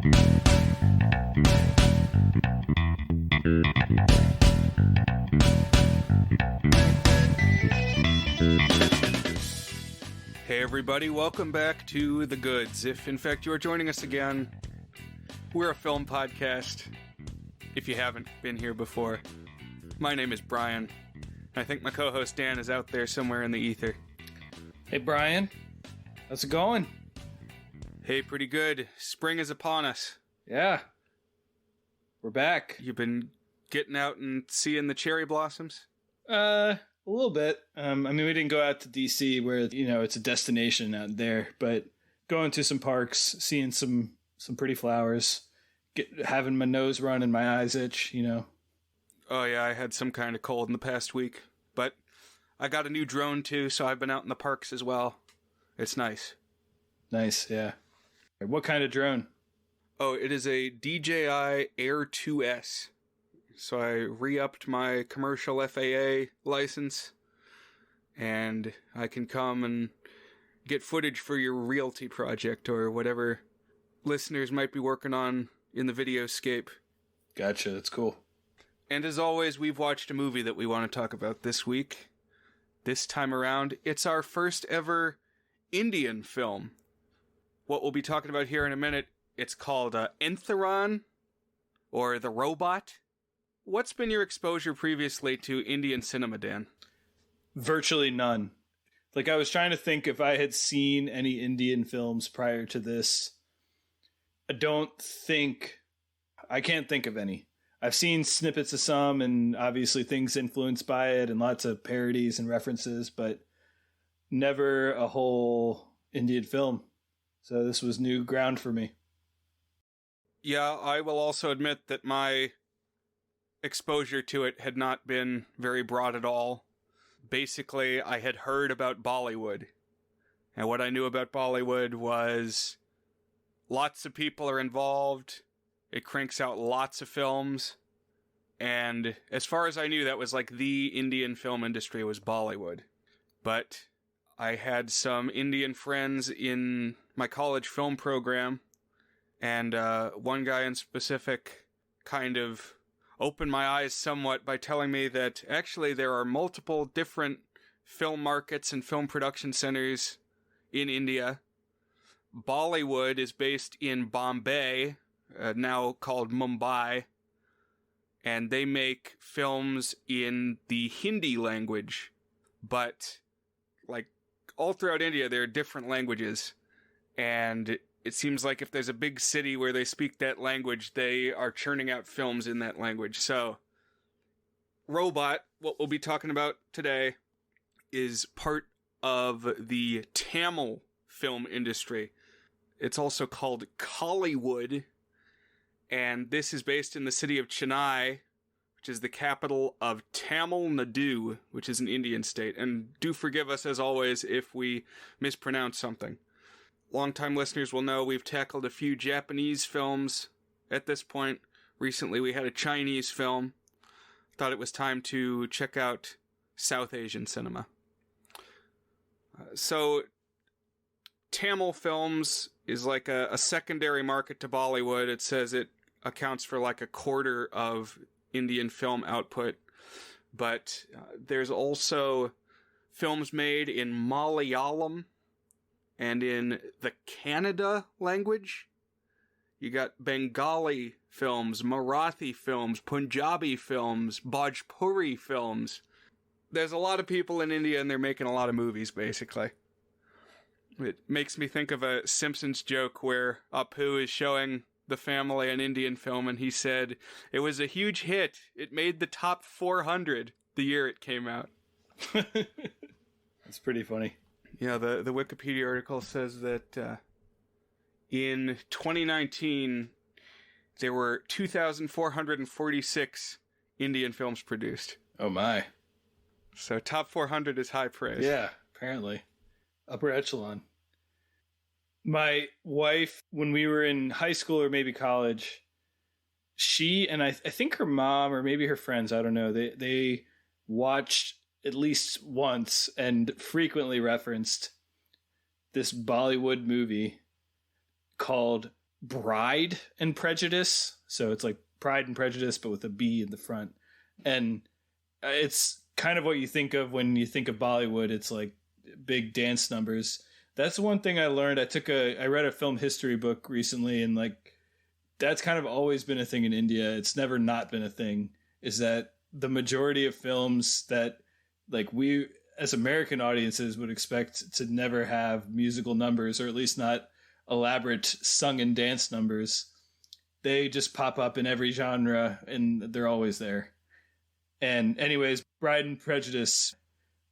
Hey everybody, welcome back to The Goods. If in fact you are joining us again, we're a film podcast, if you haven't been here before. My name is Brian. I think my co-host Dan is out there somewhere in the ether. Hey Brian, how's it going? Hey, pretty good. Spring is upon us. Yeah, we're back. You've been getting out and seeing the cherry blossoms? A little bit. We didn't go out to DC where, it's a destination out there, but going to some parks, seeing some pretty flowers, having my nose run and my eyes itch, Oh yeah, I had some kind of cold in the past week, but I got a new drone too, so I've been out in the parks as well. It's nice. Nice, yeah. What kind of drone? Oh, it is a DJI Air 2S. So I re-upped my commercial FAA license, and I can come and get footage for your realty project or whatever listeners might be working on in the videoscape. Gotcha, that's cool. And as always, we've watched a movie that we want to talk about this week. This time around, it's our first ever Indian film. What we'll be talking about here in a minute, it's called Enthiran, or The Robot. What's been your exposure previously to Indian cinema, Dan? Virtually none. I was trying to think if I had seen any Indian films prior to this. I can't think of any. I've seen snippets of some and obviously things influenced by it and lots of parodies and references, but never a whole Indian film. So this was new ground for me. Yeah, I will also admit that my exposure to it had not been very broad at all. Basically, I had heard about Bollywood. And what I knew about Bollywood was lots of people are involved. It cranks out lots of films. And as far as I knew, that was the Indian film industry was Bollywood. But I had some Indian friends in my college film program. And one guy in specific kind of opened my eyes somewhat by telling me that actually there are multiple different film markets and film production centers in India. Bollywood is based in Bombay, now called Mumbai, and they make films in the Hindi language. But, all throughout India, there are different languages, and it seems like if there's a big city where they speak that language, they are churning out films in that language. So, Robot, what we'll be talking about today, is part of the Tamil film industry. It's also called Kollywood, and this is based in the city of Chennai, which is the capital of Tamil Nadu, which is an Indian state. And do forgive us, as always, if we mispronounce something. Longtime listeners will know we've tackled a few Japanese films at this point. Recently we had a Chinese film. Thought it was time to check out South Asian cinema. So Tamil films is a secondary market to Bollywood. It says it accounts for a quarter of Indian film output. But there's also films made in Malayalam, and in the Kannada language. You got Bengali films, Marathi films, Punjabi films, Bhojpuri films. There's a lot of people in India and they're making a lot of movies, basically. It makes me think of a Simpsons joke where Apu is showing the family an Indian film and he said, "It was a huge hit. It made the top 400 the year it came out." That's pretty funny. Yeah, the Wikipedia article says that in 2019, there were 2,446 Indian films produced. Oh my. So top 400 is high praise. Yeah, apparently. Upper echelon. My wife, when we were in high school or maybe college, she and I think her mom or maybe her friends, I don't know, they watched at least once and frequently referenced this Bollywood movie called Bride and Prejudice. So it's like Pride and Prejudice, but with a B in the front. And it's kind of what you think of when you think of Bollywood. It's like big dance numbers. That's one thing I learned. I read a film history book recently, and like that's kind of always been a thing in India. It's never not been a thing. Is that the majority of films that like we as American audiences would expect to never have musical numbers, or at least not elaborate sung and dance numbers, they just pop up in every genre and they're always there. And anyways, Bride and Prejudice,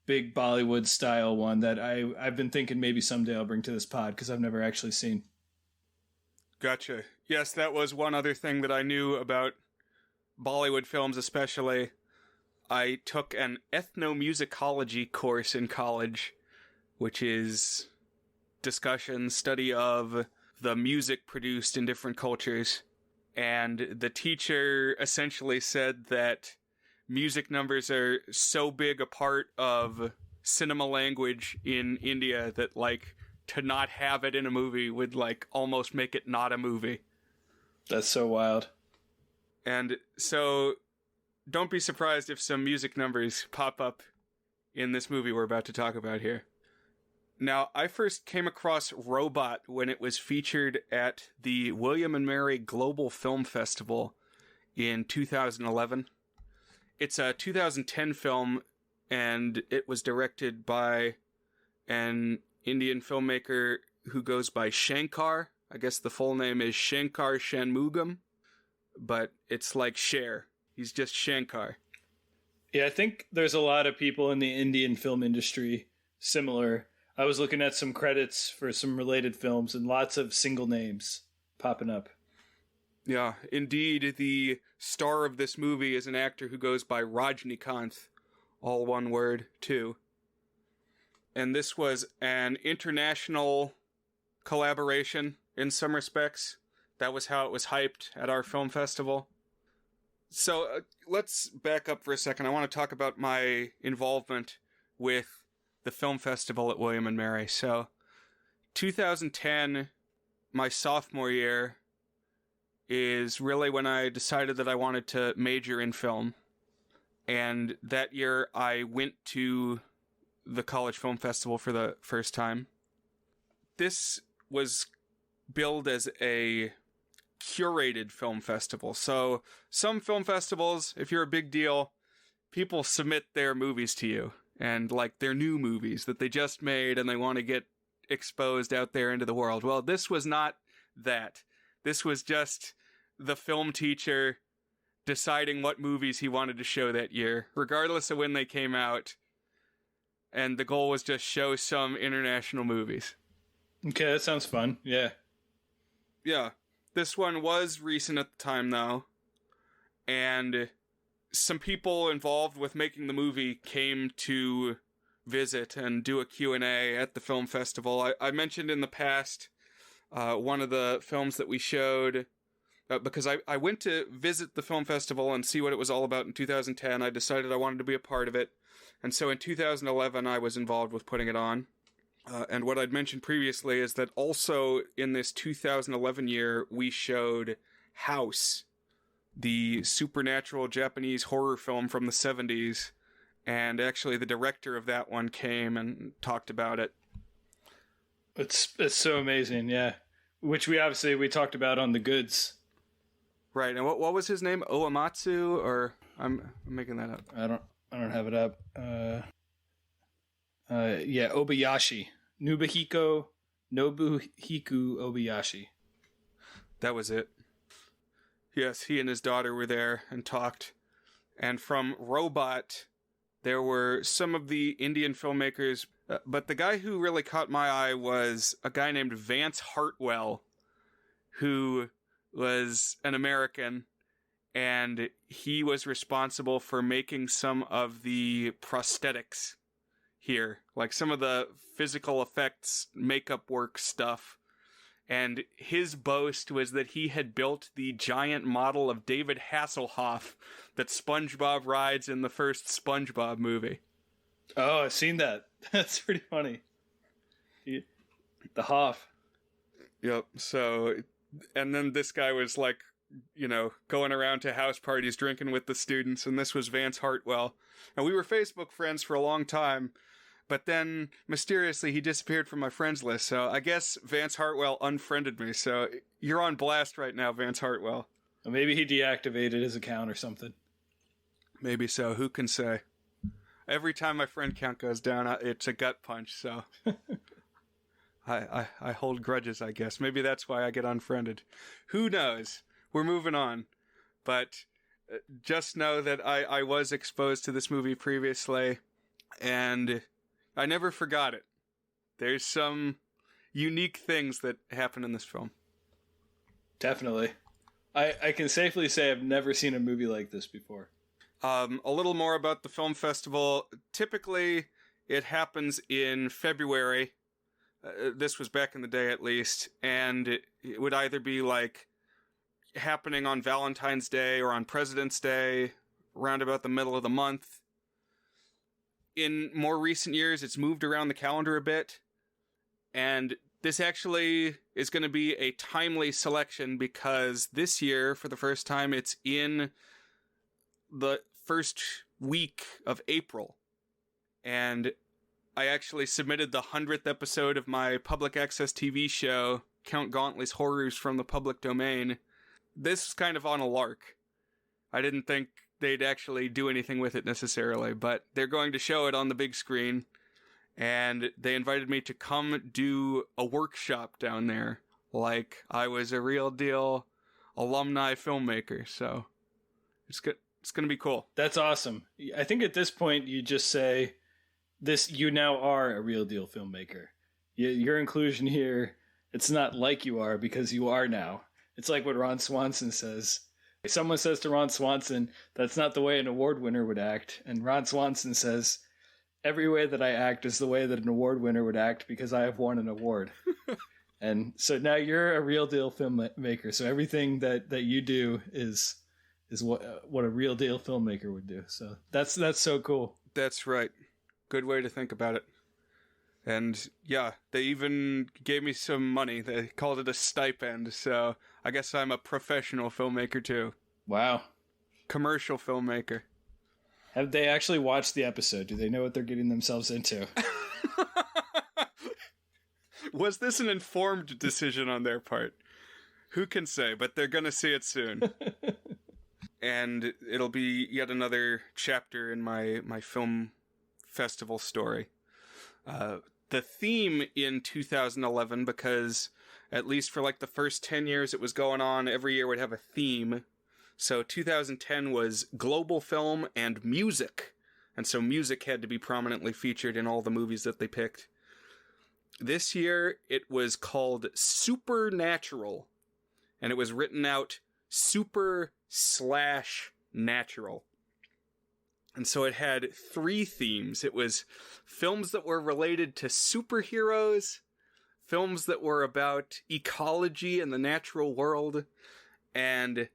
big Bollywood style one that I've been thinking maybe someday I'll bring to this pod because I've never actually seen. Gotcha. Yes, that was one other thing that I knew about Bollywood films especially. I took an ethnomusicology course in college, which is study of the music produced in different cultures. And the teacher essentially said that music numbers are so big a part of cinema language in India that, like, to not have it in a movie would, like, almost make it not a movie. That's so wild. And so don't be surprised if some music numbers pop up in this movie we're about to talk about here. Now, I first came across Robot when it was featured at the William and Mary Global Film Festival in 2011. It's a 2010 film, and it was directed by an Indian filmmaker who goes by Shankar. I guess the full name is Shankar Shanmugam, but it's like Cher. He's just Shankar. Yeah, I think there's a lot of people in the Indian film industry similar. I was looking at some credits for some related films and lots of single names popping up. Yeah, indeed, the star of this movie is an actor who goes by Rajnikanth, all one word, too. And this was an international collaboration in some respects. That was how it was hyped at our film festival. So let's back up for a second. I want to talk about my involvement with the film festival at William and Mary. So 2010, my sophomore year, is really when I decided that I wanted to major in film. And that year I went to the college film festival for the first time. This was billed as a curated film festival. So some film festivals, if you're a big deal, people submit their movies to you, and like their new movies that they just made and they want to get exposed out there into the world. Well, this was not that. This was just the film teacher deciding what movies he wanted to show that year, regardless of when they came out. And the goal was just show some international movies. Okay, that sounds fun. Yeah. Yeah. This one was recent at the time, though. And some people involved with making the movie came to visit and do a Q&A at the film festival. I mentioned in the past one of the films that we showed, because I went to visit the film festival and see what it was all about in 2010. I decided I wanted to be a part of it. And so in 2011, I was involved with putting it on. And what I'd mentioned previously is that also in this 2011 year, we showed House, the supernatural Japanese horror film from the 70s. And actually the director of that one came and talked about it. It's so amazing, yeah. Which we talked about on The Goods. Right, and what was his name? Oamatsu, or I'm making that up. I don't have it up. Yeah, Obayashi. Nobuhiko Obayashi. That was it. Yes, he and his daughter were there and talked. And from Robot, there were some of the Indian filmmakers, but the guy who really caught my eye was a guy named Vance Hartwell, who was an American, and he was responsible for making some of the prosthetics here, like some of the physical effects, makeup work stuff. And his boast was that he had built the giant model of David Hasselhoff that SpongeBob rides in the first SpongeBob movie. Oh, I've seen that. That's pretty funny. The Hoff. Yep. So And then this guy was like, going around to house parties drinking with the students, and this was Vance Hartwell. And we were Facebook friends for a long time, but then mysteriously he disappeared from my friends list. So I guess Vance Hartwell unfriended me. So you're on blast right now, Vance Hartwell. Well, maybe he deactivated his account or something. Maybe so. Who can say? Every time my friend count goes down, it's a gut punch. So I hold grudges, I guess. Maybe that's why I get unfriended. Who knows? We're moving on. But just know that I was exposed to this movie previously, and I never forgot it. There's some unique things that happen in this film. Definitely. I can safely say I've never seen a movie like this before. A little more about the film festival. Typically, it happens in February. This was back in the day, at least. And it would either be like happening on Valentine's Day or on President's Day, around about the middle of the month. In more recent years, it's moved around the calendar a bit. And this actually is going to be a timely selection because this year, for the first time, it's in the first week of April. And I actually submitted the 100th episode of my public access TV show, Count Gauntlet's Horrors from the Public Domain. This is kind of on a lark. I didn't think they'd actually do anything with it necessarily, but they're going to show it on the big screen. And they invited me to come do a workshop down there, like I was a real deal alumni filmmaker. So it's good. It's going to be cool. That's awesome. I think at this point you just say this, you now are a real deal filmmaker. Your inclusion here, it's not like you are, because you are now. It's like what Ron Swanson says. Someone says to Ron Swanson, that's not the way an award winner would act. And Ron Swanson says, every way that I act is the way that an award winner would act because I have won an award. And so now you're a real deal filmmaker. So everything that you do is what a real deal filmmaker would do. So that's so cool. That's right. Good way to think about it. And yeah, they even gave me some money. They called it a stipend. So I guess I'm a professional filmmaker too. Wow. Commercial filmmaker. Have they actually watched the episode? Do they know what they're getting themselves into? Was this an informed decision on their part? Who can say? But they're going to see it soon. And it'll be yet another chapter in my film festival story. The theme in 2011, because at least for like the first 10 years it was going on, every year would have a theme. So 2010 was global film and music. And so music had to be prominently featured in all the movies that they picked. This year it was called Supernatural. And it was written out super/natural. And so it had 3 themes. It was films that were related to superheroes, films that were about ecology and the natural world, and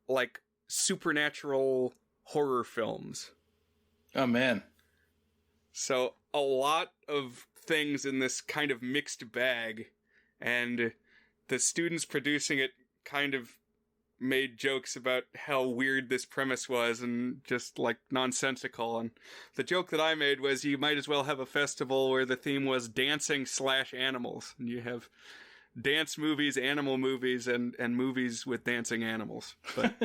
like supernatural horror films. Oh man. So a lot of things in this kind of mixed bag, and the students producing it kind of made jokes about how weird this premise was and just like nonsensical. And the joke that I made was you might as well have a festival where the theme was dancing/animals. And you have dance movies, animal movies, and movies with dancing animals. But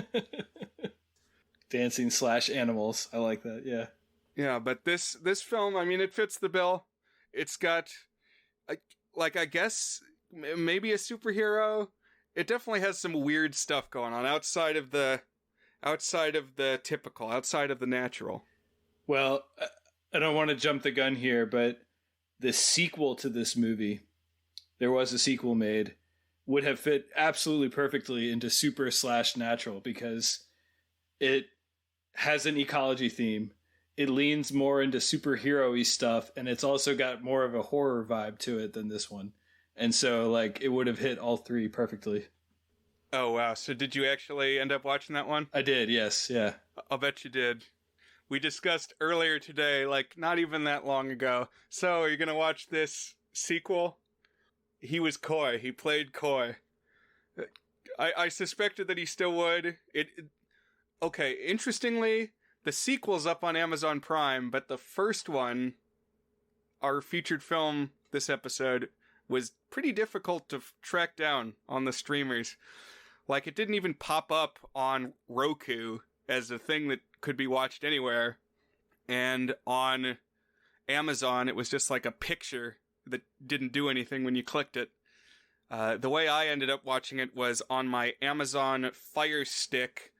dancing/animals. I like that. Yeah. Yeah, but this film, I mean, it fits the bill. It's got like I guess maybe a superhero. It definitely has some weird stuff going on outside of the typical, outside of the natural. Well, I don't want to jump the gun here, but the sequel to this movie, there was a sequel made, would have fit absolutely perfectly into super/natural because it has an ecology theme. It leans more into superhero-y stuff, and it's also got more of a horror vibe to it than this one. And so, like, it would have hit all 3 perfectly. Oh, wow. So did you actually end up watching that one? I did, yes, yeah. I'll bet you did. We discussed earlier today, like, not even that long ago. So, are you going to watch this sequel? He was coy. He played coy. I suspected that he still would. Okay, interestingly, the sequel's up on Amazon Prime, but the first one, our featured film this episode, was pretty difficult to track down on the streamers. Like, it didn't even pop up on Roku as a thing that could be watched anywhere. And on Amazon, it was just like a picture that didn't do anything when you clicked it. The way I ended up watching it was on my Amazon Fire Stick.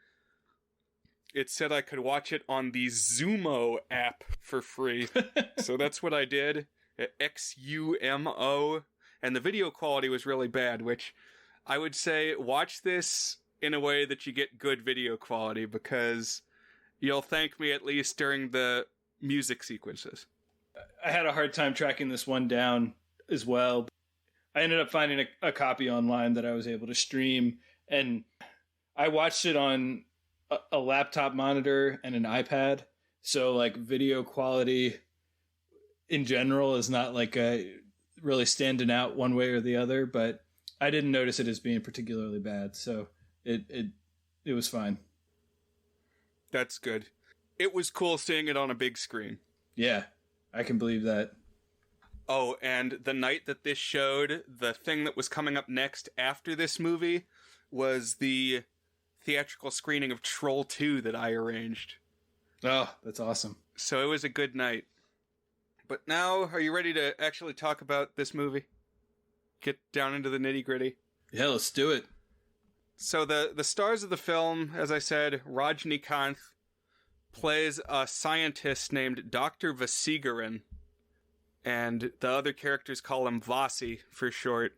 It said I could watch it on the Xumo app for free. So that's what I did. XUMO. And the video quality was really bad, which I would say watch this in a way that you get good video quality, because you'll thank me at least during the music sequences. I had a hard time tracking this one down as well. I ended up finding a copy online that I was able to stream, and I watched it on a laptop monitor and an iPad. So like video quality in general is not like really standing out one way or the other, but I didn't notice it as being particularly bad. So it was fine. That's good. It was cool seeing it on a big screen. Yeah, I can believe that. Oh, and the night that this showed, the thing that was coming up next after this movie was the theatrical screening of Troll 2 that I arranged. Oh, that's awesome. So it was a good night. But now, are you ready to actually talk about this movie? Get down into the nitty-gritty? Yeah, let's do it. So the stars of the film, as I said, Rajnikanth plays a scientist named Dr. Vasigaran, and the other characters call him Vasi for short.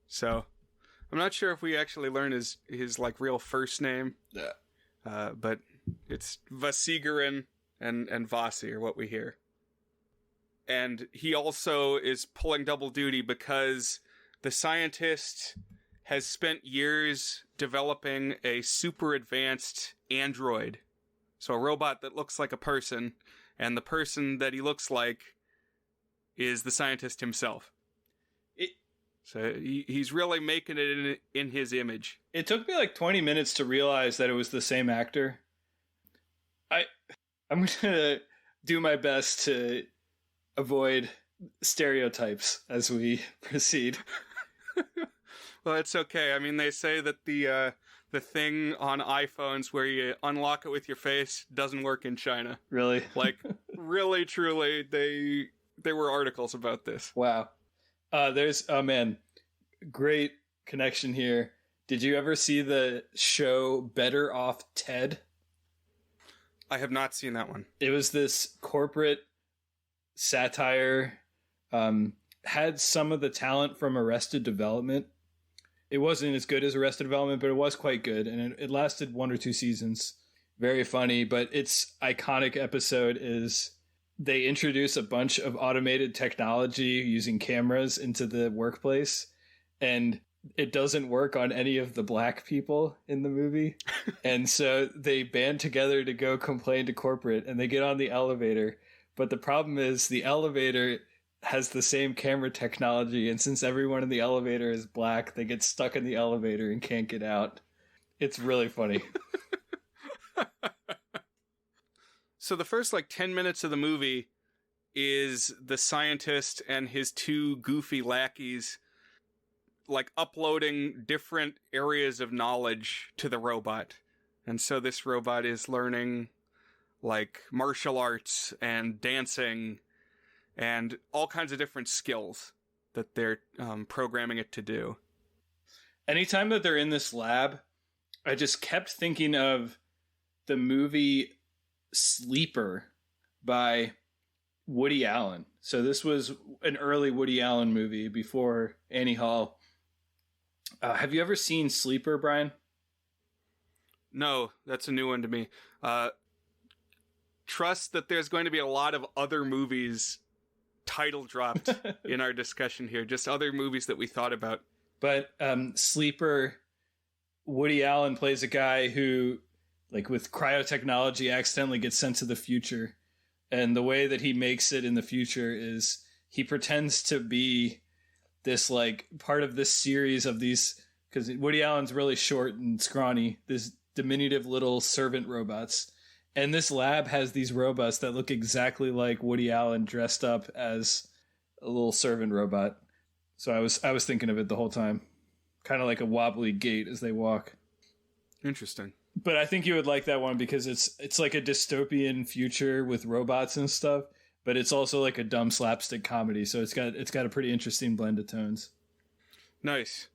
So I'm not sure if we actually learn his like real first name. Yeah. But it's Vasigaran and Vasi are what we hear. And he also is pulling double duty because the scientist has spent years developing a super advanced android. So a robot that looks like a person, and the person that he looks like is the scientist himself. So he's really making it in his image. It took me like 20 minutes to realize that it was the same actor. I'm going to do my best to avoid stereotypes as we proceed. Well, it's okay. I mean, they say that the thing on iPhones where you unlock it with your face doesn't work in China. Really? Like, really, truly, there were articles about this. Wow. Oh man, great connection here. Did you ever see the show Better Off Ted? I have not seen that one. It was this corporate satire, had some of the talent from Arrested Development. It wasn't as good as Arrested Development, but it was quite good, and it lasted 1 or 2 seasons. Very funny, but its iconic episode is they introduce a bunch of automated technology using cameras into the workplace, and it doesn't work on any of the black people in the movie. And so they band together to go complain to corporate, and they get on the elevator. But the problem is the elevator has the same camera technology, and since everyone in the elevator is black, they get stuck in the elevator and can't get out. It's really funny. So the first 10 minutes of the movie is the scientist and his 2 goofy lackeys uploading different areas of knowledge to the robot. And so this robot is learning martial arts and dancing and all kinds of different skills that they're programming it to do. Anytime that they're in this lab, I just kept thinking of the movie Sleeper by Woody Allen. So this was an early Woody Allen movie before Annie Hall. Have you ever seen Sleeper, Brian? No, that's a new one to me. Trust that there's going to be a lot of other movies title dropped in our discussion here. Just other movies that we thought about. But Sleeper, Woody Allen plays a guy who, with cryotechnology, accidentally gets sent to the future. And the way that he makes it in the future is he pretends to be this, part of this series of these because Woody Allen's really short and scrawny. This diminutive little servant robots. And this lab has these robots that look exactly like Woody Allen dressed up as a little servant robot. So I was thinking of it the whole time. Kind of like a wobbly gait as they walk. Interesting. But I think you would like that one because it's like a dystopian future with robots and stuff, but it's also like a dumb slapstick comedy. So it's got a pretty interesting blend of tones. Nice.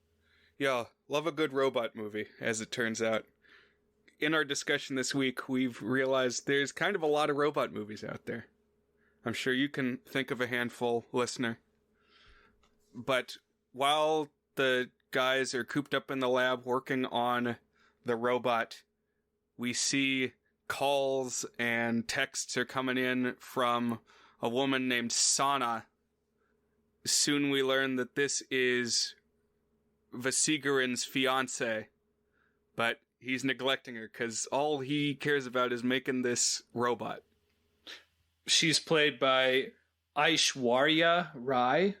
Yeah, love a good robot movie, as it turns out. In our discussion this week, we've realized there's kind of a lot of robot movies out there. I'm sure you can think of a handful, listener. But while the guys are cooped up in the lab working on the robot, we see calls and texts are coming in from a woman named Sana. Soon we learn that this is Vasigaran's fiance, but he's neglecting her because all he cares about is making this robot. She's played by Aishwarya Rai,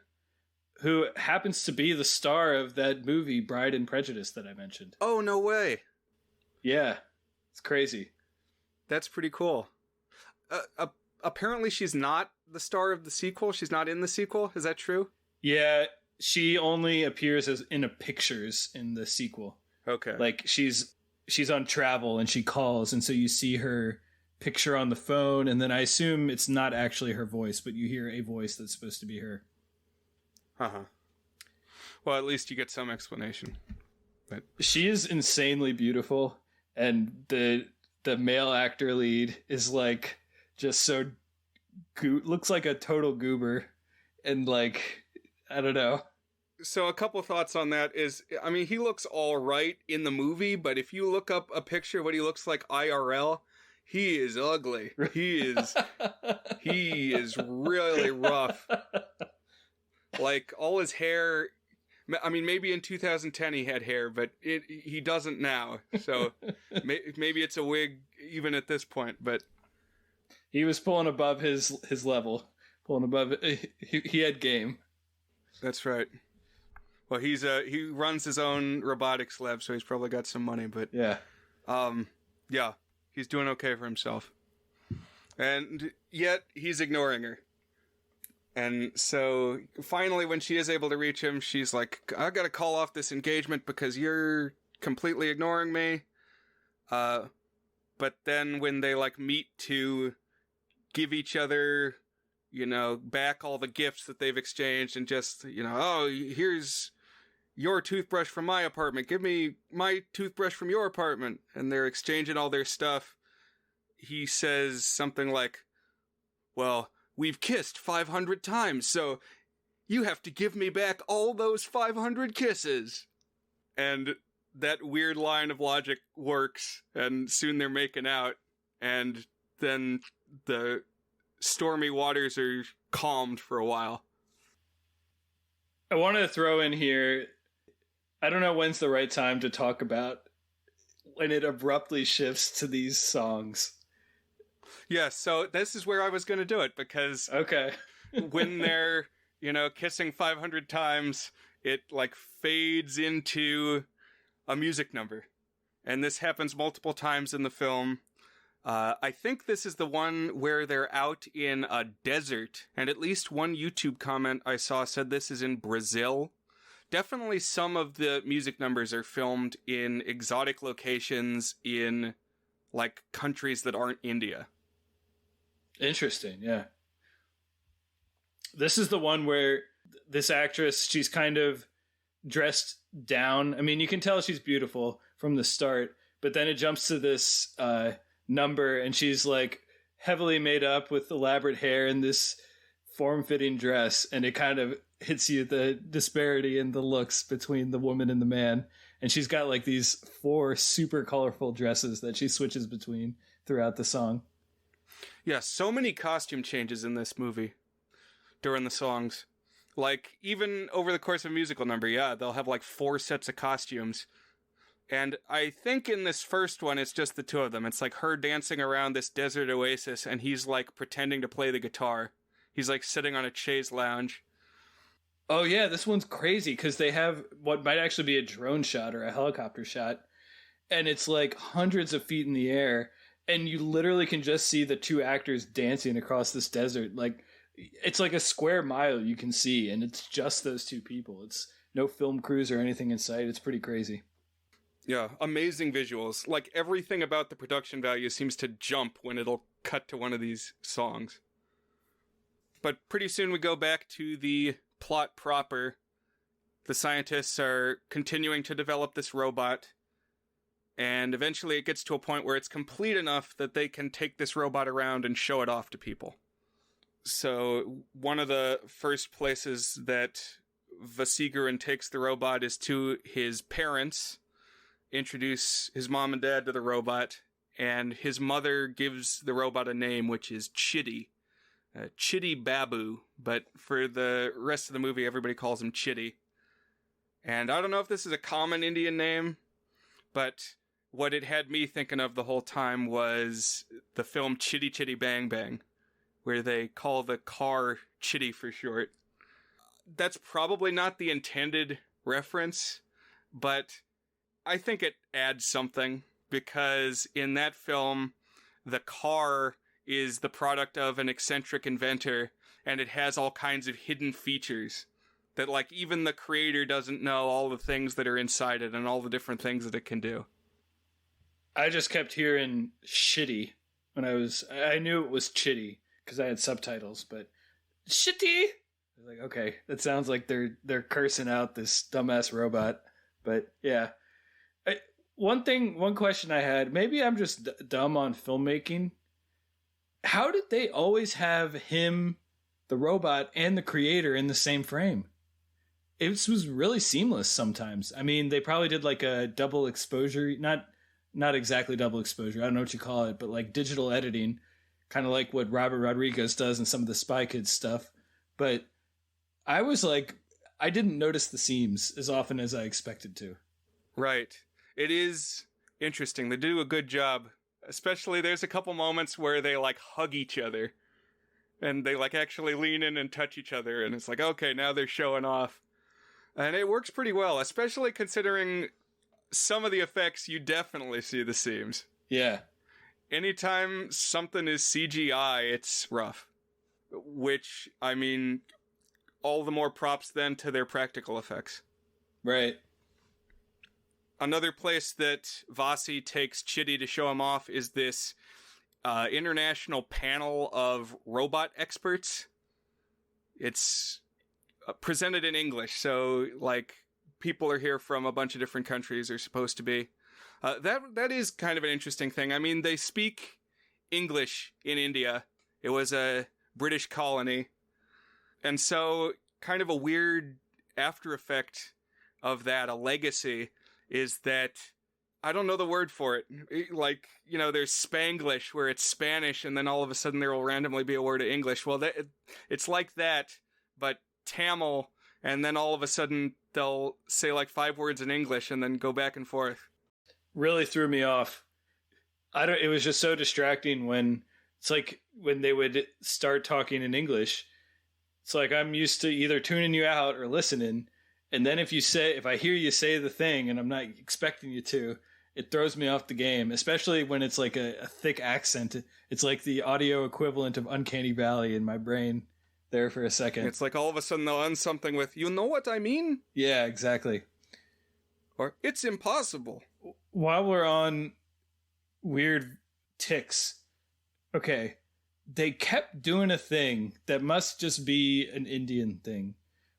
who happens to be the star of that movie Bride and Prejudice that I mentioned. Oh, no way. Yeah, it's crazy. That's pretty cool. Apparently she's not the star of the sequel. She's not in the sequel. Is that true? Yeah, she only appears as in a pictures in the sequel. Okay. Like she's on travel and she calls, and so you see her picture on the phone, and then I assume it's not actually her voice, but you hear a voice that's supposed to be her. Uh-huh. Well, at least you get some explanation. But she is insanely beautiful, and the male actor lead is like just so looks like a total goober, and like I don't know. So a couple thoughts on that is, I mean, he looks all right in the movie, but if you look up a picture of what he looks like IRL, he is ugly. He is really rough. Like, all his hair, I mean, maybe in 2010 he had hair, but he doesn't now. So maybe it's a wig even at this point, but he was pulling above his level, pulling above. He had game. That's right. Well, he runs his own robotics lab, so he's probably got some money. But yeah, he's doing okay for himself, and yet he's ignoring her. And so finally, when she is able to reach him, she's like, "I got to call off this engagement because you're completely ignoring me." But then when they like meet to give each other, back all the gifts that they've exchanged, and just, oh, here's your toothbrush from my apartment. Give me my toothbrush from your apartment. And they're exchanging all their stuff. He says something like, well, we've kissed 500 times, so you have to give me back all those 500 kisses. And that weird line of logic works, and soon they're making out, and then the stormy waters are calmed for a while. I want to throw in here, I don't know when's the right time to talk about when it abruptly shifts to these songs. Yeah, so this is where I was going to do it, because okay. when they're, kissing 500 times, it like fades into a music number. And this happens multiple times in the film. I think this is the one where they're out in a desert, and at least one YouTube comment I saw said this is in Brazil. Definitely some of the music numbers are filmed in exotic locations in, like, countries that aren't India. Interesting, yeah. This is the one where this actress, she's kind of dressed down. I mean, you can tell she's beautiful from the start, but then it jumps to this number, and she's like heavily made up with elaborate hair in this form-fitting dress, and it kind of hits you the disparity in the looks between the woman and the man. And she's got like these 4 super colorful dresses that she switches between throughout the song. Yeah, so many costume changes in this movie during the songs. Like, even over the course of a musical number, yeah, they'll have like 4 sets of costumes. And I think in this first one, it's just the 2 of them. It's like her dancing around this desert oasis, and he's like pretending to play the guitar. He's like sitting on a chaise lounge. Oh yeah, this one's crazy because they have what might actually be a drone shot or a helicopter shot, and it's like hundreds of feet in the air, and you literally can just see the two actors dancing across this desert. Like it's like a square mile you can see, and it's just those two people. It's no film crews or anything in sight. It's pretty crazy. Yeah, amazing visuals. Like everything about the production value seems to jump when it'll cut to one of these songs. But pretty soon we go back to the plot proper. The scientists are continuing to develop this robot, and eventually it gets to a point where it's complete enough that they can take this robot around and show it off to people. So one of the first places that Vasigurin takes the robot is to his parents, introduce his mom and dad to the robot, and his mother gives the robot a name, which is Chitty. Chitty Babu, but for the rest of the movie, everybody calls him Chitty. And I don't know if this is a common Indian name, but what it had me thinking of the whole time was the film Chitty Chitty Bang Bang, where they call the car Chitty for short. That's probably not the intended reference, but I think it adds something, because in that film, the car is the product of an eccentric inventor, and it has all kinds of hidden features that, like, even the creator doesn't know all the things that are inside it and all the different things that it can do. I just kept hearing shitty when I knew it was chitty because I had subtitles, but shitty. I was like, okay, that sounds like they're cursing out this dumbass robot. But yeah, one question I had, maybe I'm just dumb on filmmaking. How did they always have him, the robot, and the creator in the same frame? It was really seamless sometimes. I mean, they probably did like a double exposure, not exactly double exposure, I don't know what you call it, but like digital editing, kind of like what Robert Rodriguez does in some of the Spy Kids stuff. But I was like, I didn't notice the seams as often as I expected to. Right. It is interesting. They do a good job. Especially there's a couple moments where they like hug each other. And they like actually lean in and touch each other. And it's like, okay, now they're showing off. And it works pretty well, especially considering some of the effects, you definitely see the seams. Yeah. Anytime something is CGI, it's rough. Which, I mean, all the more props then to their practical effects. Right. Another place that Vasi takes Chitty to show him off is this international panel of robot experts. It's presented in English, so like people are here from a bunch of different countries, are supposed to be. That is kind of an interesting thing. I mean, they speak English in India. It was a British colony. And so kind of a weird after effect of that, a legacy, is that I don't know the word for it. Like, you know, there's Spanglish where it's Spanish and then all of a sudden there will randomly be a word of English. Well, it's like that, but Tamil, and then all of a sudden they'll say like 5 words in English and then go back and forth. Really threw me off. It was just so distracting when it's like when they would start talking in English. It's like I'm used to either tuning you out or listening. And then if I hear you say the thing and I'm not expecting you to, it throws me off the game, especially when it's like a thick accent. It's like the audio equivalent of Uncanny Valley in my brain there for a second. It's like all of a sudden they'll end something with, you know what I mean? Yeah, exactly. Or, it's impossible. While we're on weird ticks, okay, they kept doing a thing that must just be an Indian thing,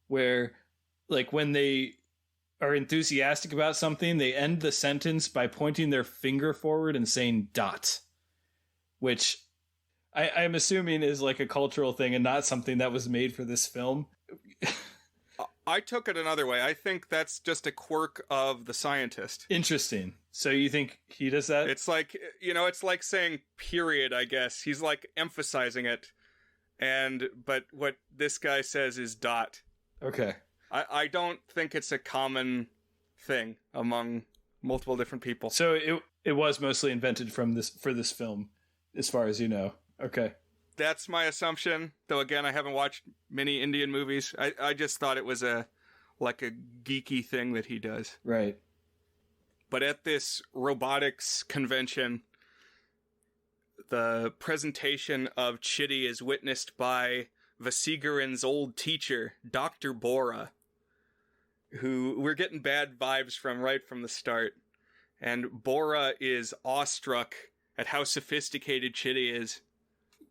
where like when they are enthusiastic about something, they end the sentence by pointing their finger forward and saying dot, which I'm assuming is like a cultural thing and not something that was made for this film. I took it another way. I think that's just a quirk of the scientist. Interesting. So you think he does that? It's like, you know, it's like saying period, I guess. He's like emphasizing it. But what this guy says is dot. Okay. I don't think it's a common thing among multiple different people. So it was mostly invented for this film, as far as you know. Okay. That's my assumption. Though again, I haven't watched many Indian movies. I just thought it was a geeky thing that he does. Right. But at this robotics convention, the presentation of Chitty is witnessed by Vasigaran's old teacher, Dr. Bora, who we're getting bad vibes from right from the start. And Bora is awestruck at how sophisticated Chitty is.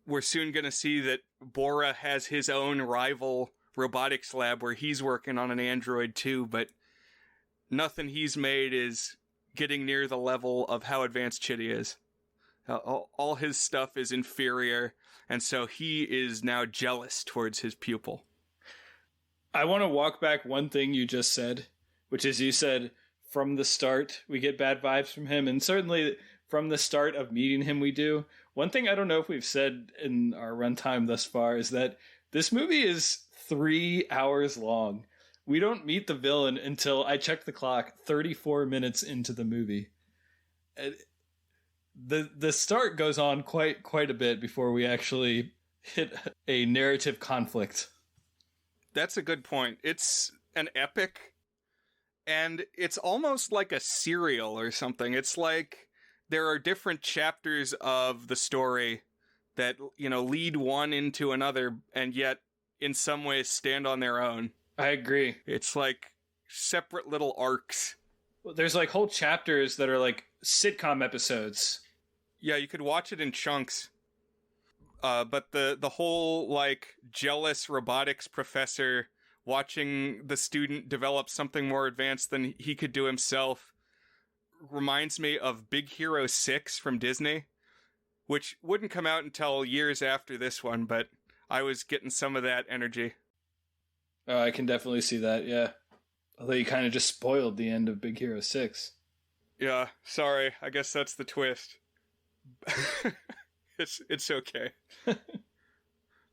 We're soon going to see that Bora has his own rival robotics lab where he's working on an android too, but nothing he's made is getting near the level of how advanced Chitty is. All his stuff is inferior, and so he is now jealous towards his pupil. I want to walk back one thing you just said, which is you said from the start we get bad vibes from him, and certainly from the start of meeting him we do. One thing I don't know if we've said in our runtime thus far is that this movie is 3 hours long. We don't meet the villain until, I checked the clock, 34 minutes into the movie. The start goes on quite a bit before we actually hit a narrative conflict. That's a good point. It's an epic, and it's almost like a serial or something. It's like there are different chapters of the story that, lead one into another, and yet in some ways stand on their own. I agree. It's like separate little arcs. There's like whole chapters that are like sitcom episodes. Yeah, you could watch it in chunks. But the whole like jealous robotics professor watching the student develop something more advanced than he could do himself reminds me of Big Hero 6 from Disney, which wouldn't come out until years after this one, but I was getting some of that energy. Oh, I can definitely see that, yeah. Although you kind of just spoiled the end of Big Hero 6. Yeah, sorry. I guess that's the twist. It's okay.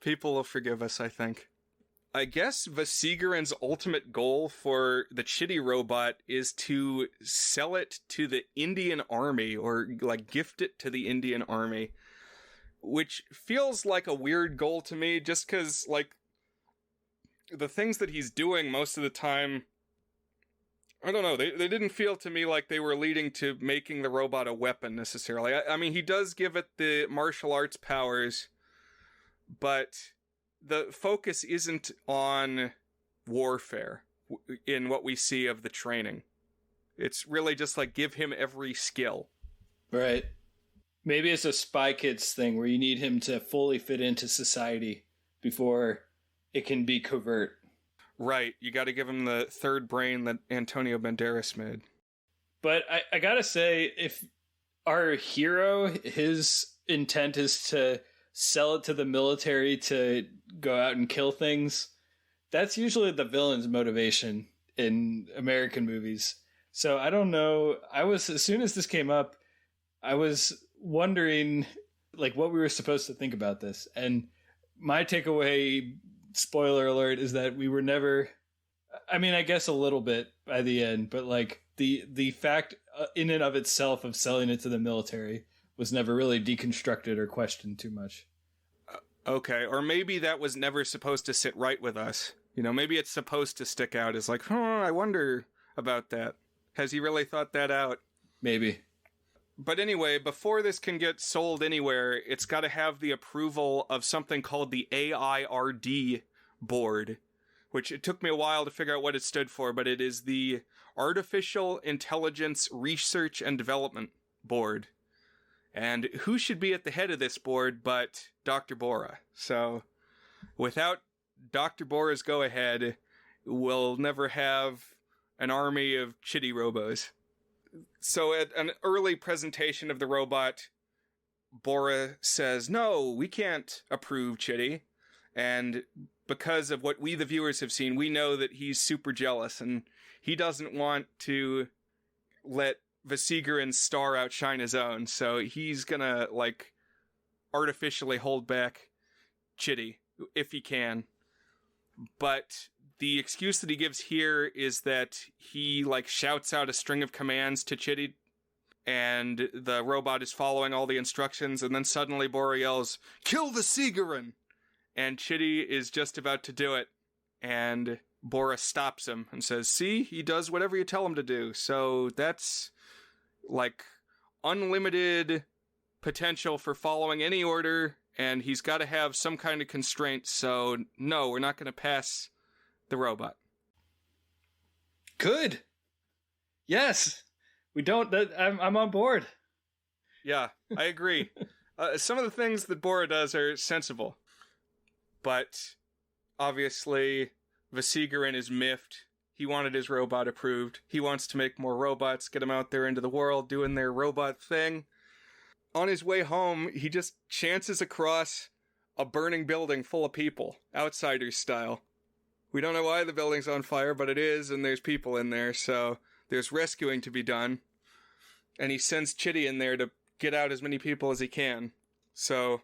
People will forgive us, I think. I guess Vasigaran's ultimate goal for the Chitty robot is to sell it to the Indian army, or like gift it to the Indian army, which feels like a weird goal to me, just because like the things that he's doing most of the time, I don't know, they didn't feel to me like they were leading to making the robot a weapon necessarily. I mean, he does give it the martial arts powers, but the focus isn't on warfare in what we see of the training. It's really just like give him every skill. Right. Maybe it's a Spy Kids thing where you need him to fully fit into society before it can be covert. Right, you got to give him the third brain that Antonio Banderas made. But I gotta say, if our hero, his intent is to sell it to the military to go out and kill things, that's usually the villain's motivation in American movies. So I don't know. As soon as this came up, I was wondering like what we were supposed to think about this. And my takeaway, spoiler alert, is that we were never, I mean, I guess a little bit by the end, but like the fact in and of itself of selling it to the military was never really deconstructed or questioned too much. Okay, or maybe that was never supposed to sit right with us. Maybe it's supposed to stick out as like, I wonder about that. Has he really thought that out? Maybe. But anyway, before this can get sold anywhere, it's got to have the approval of something called the AIRD board, which it took me a while to figure out what it stood for, but it is the Artificial Intelligence Research and Development Board. And who should be at the head of this board but Dr. Bora? So, without Dr. Bora's go-ahead, we'll never have an army of Chitty robos. So at an early presentation of the robot, Bora says, no, we can't approve Chitty. And because of what we, the viewers, have seen, we know that he's super jealous and he doesn't want to let Vasigaran's star outshine his own. So he's gonna, like, artificially hold back Chitty if he can. But the excuse that he gives here is that he, like, shouts out a string of commands to Chitty and the robot is following all the instructions, and then suddenly Bora yells, "Kill the Seagarin!" And Chitty is just about to do it, and Bora stops him and says, "See, he does whatever you tell him to do." So that's like unlimited potential for following any order, and he's got to have some kind of constraint. So no, we're not going to pass the robot. Good. Yes. We don't. I'm on board. Yeah, I agree. Some of the things that Bora does are sensible, but obviously Vasigarin is miffed. He wanted his robot approved. He wants to make more robots, get them out there into the world doing their robot thing. On his way home, he just chances across a burning building full of people, Outsiders style. We don't know why the building's on fire, but it is, and there's people in there, so there's rescuing to be done. And he sends Chitty in there to get out as many people as he can. So,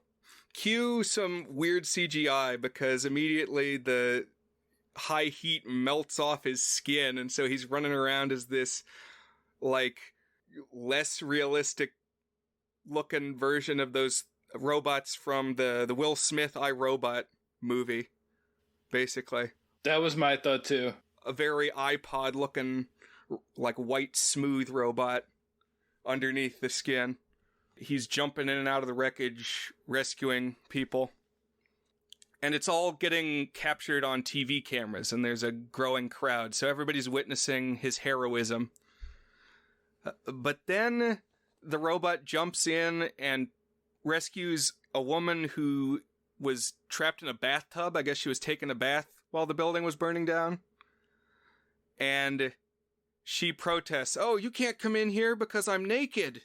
cue some weird CGI, because immediately the high heat melts off his skin, and so he's running around as this, like, less realistic looking version of those robots from the Will Smith I, Robot movie, basically. That was my thought too. A very iPod looking, like, white smooth robot underneath the skin. He's jumping in and out of the wreckage, rescuing people. And it's all getting captured on TV cameras, and there's a growing crowd, so everybody's witnessing his heroism. But then the robot jumps in and rescues a woman who was trapped in a bathtub. I guess she was taking a bath while the building was burning down. And she protests, "Oh, you can't come in here because I'm naked.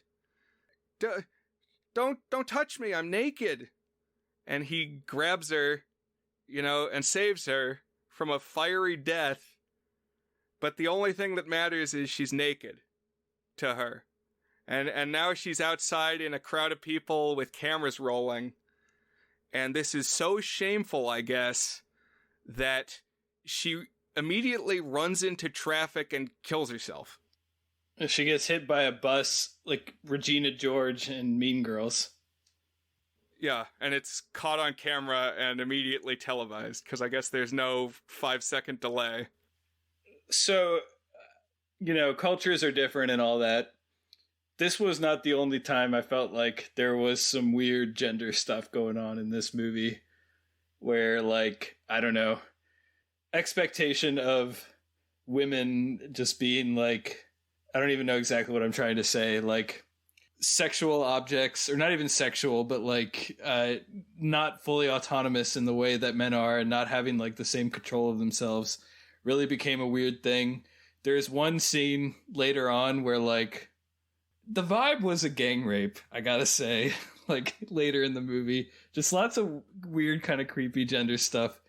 Don't touch me, I'm naked." And he grabs her, and saves her from a fiery death. But the only thing that matters is she's naked to her. And now she's outside in a crowd of people with cameras rolling. And this is so shameful, I guess, that she immediately runs into traffic and kills herself. She gets hit by a bus like Regina George in Mean Girls. Yeah, and it's caught on camera and immediately televised, because I guess there's no 5-second delay. So, cultures are different and all that. This was not the only time I felt like there was some weird gender stuff going on in this movie, where, like, I don't know, expectation of women just being, like, I don't even know exactly what I'm trying to say, like, sexual objects, or not even sexual, but, like, not fully autonomous in the way that men are, and not having, like, the same control of themselves, really became a weird thing. There's one scene later on where, like, the vibe was a gang rape, I gotta say, like, later in the movie. Just lots of weird, kind of creepy gender stuff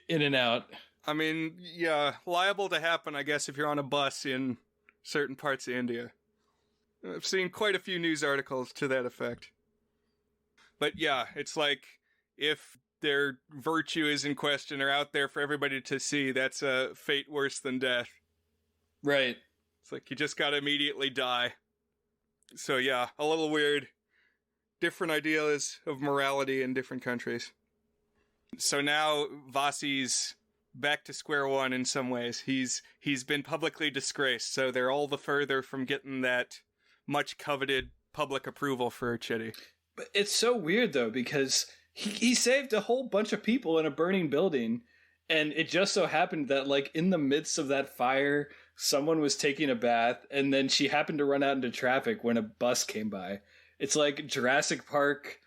in and out. I mean, yeah, liable to happen, I guess, if you're on a bus in certain parts of India. I've seen quite a few news articles to that effect. But yeah, it's like, if their virtue is in question or out there for everybody to see, that's a fate worse than death. Right. It's like, you just gotta immediately die. So yeah, a little weird. Different ideas of morality in different countries. So now Vasi's back to square one in some ways. He's been publicly disgraced, so they're all the further from getting that much coveted public approval for Chitty. But it's so weird though, because he saved a whole bunch of people in a burning building, and it just so happened that, like, in the midst of that fire, someone was taking a bath, and then she happened to run out into traffic when a bus came by. It's like Jurassic Park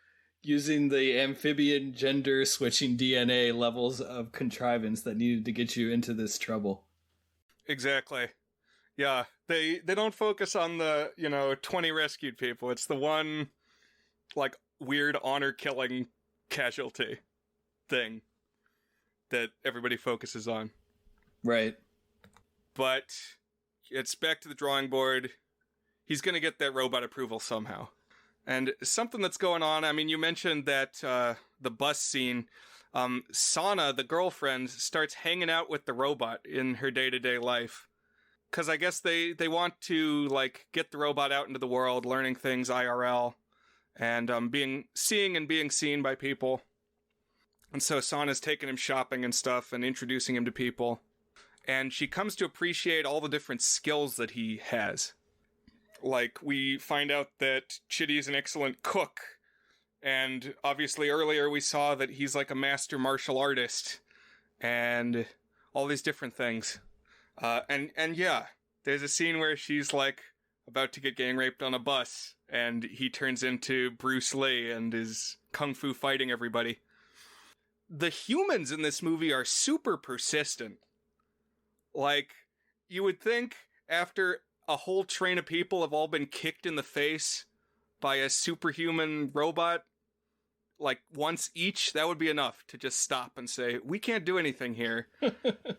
using the amphibian gender switching DNA levels of contrivance that needed to get you into this trouble. Exactly. Yeah, they don't focus on the, 20 rescued people. It's the one, like, weird honor-killing casualty thing that everybody focuses on. Right. But it's back to the drawing board. He's going to get that robot approval somehow. And something that's going on, I mean, you mentioned that the bus scene. Sana, the girlfriend, starts hanging out with the robot in her day-to-day life. because I guess they want to like get the robot out into the world, learning things IRL, and seeing and being seen by people. And so Sana's taking him shopping and stuff and introducing him to people. And she comes to appreciate all the different skills that he has. Like, we find out that Chitty's an excellent cook. And obviously earlier we saw that he's like a master martial artist. And all these different things. And yeah, there's a scene where she's like about to get gang raped on a bus. And he turns into Bruce Lee and is kung fu fighting everybody. The humans in this movie are super persistent. Like, you would think after a whole train of people have all been kicked in the face by a superhuman robot, like once each, that would be enough to just stop and say, we can't do anything here.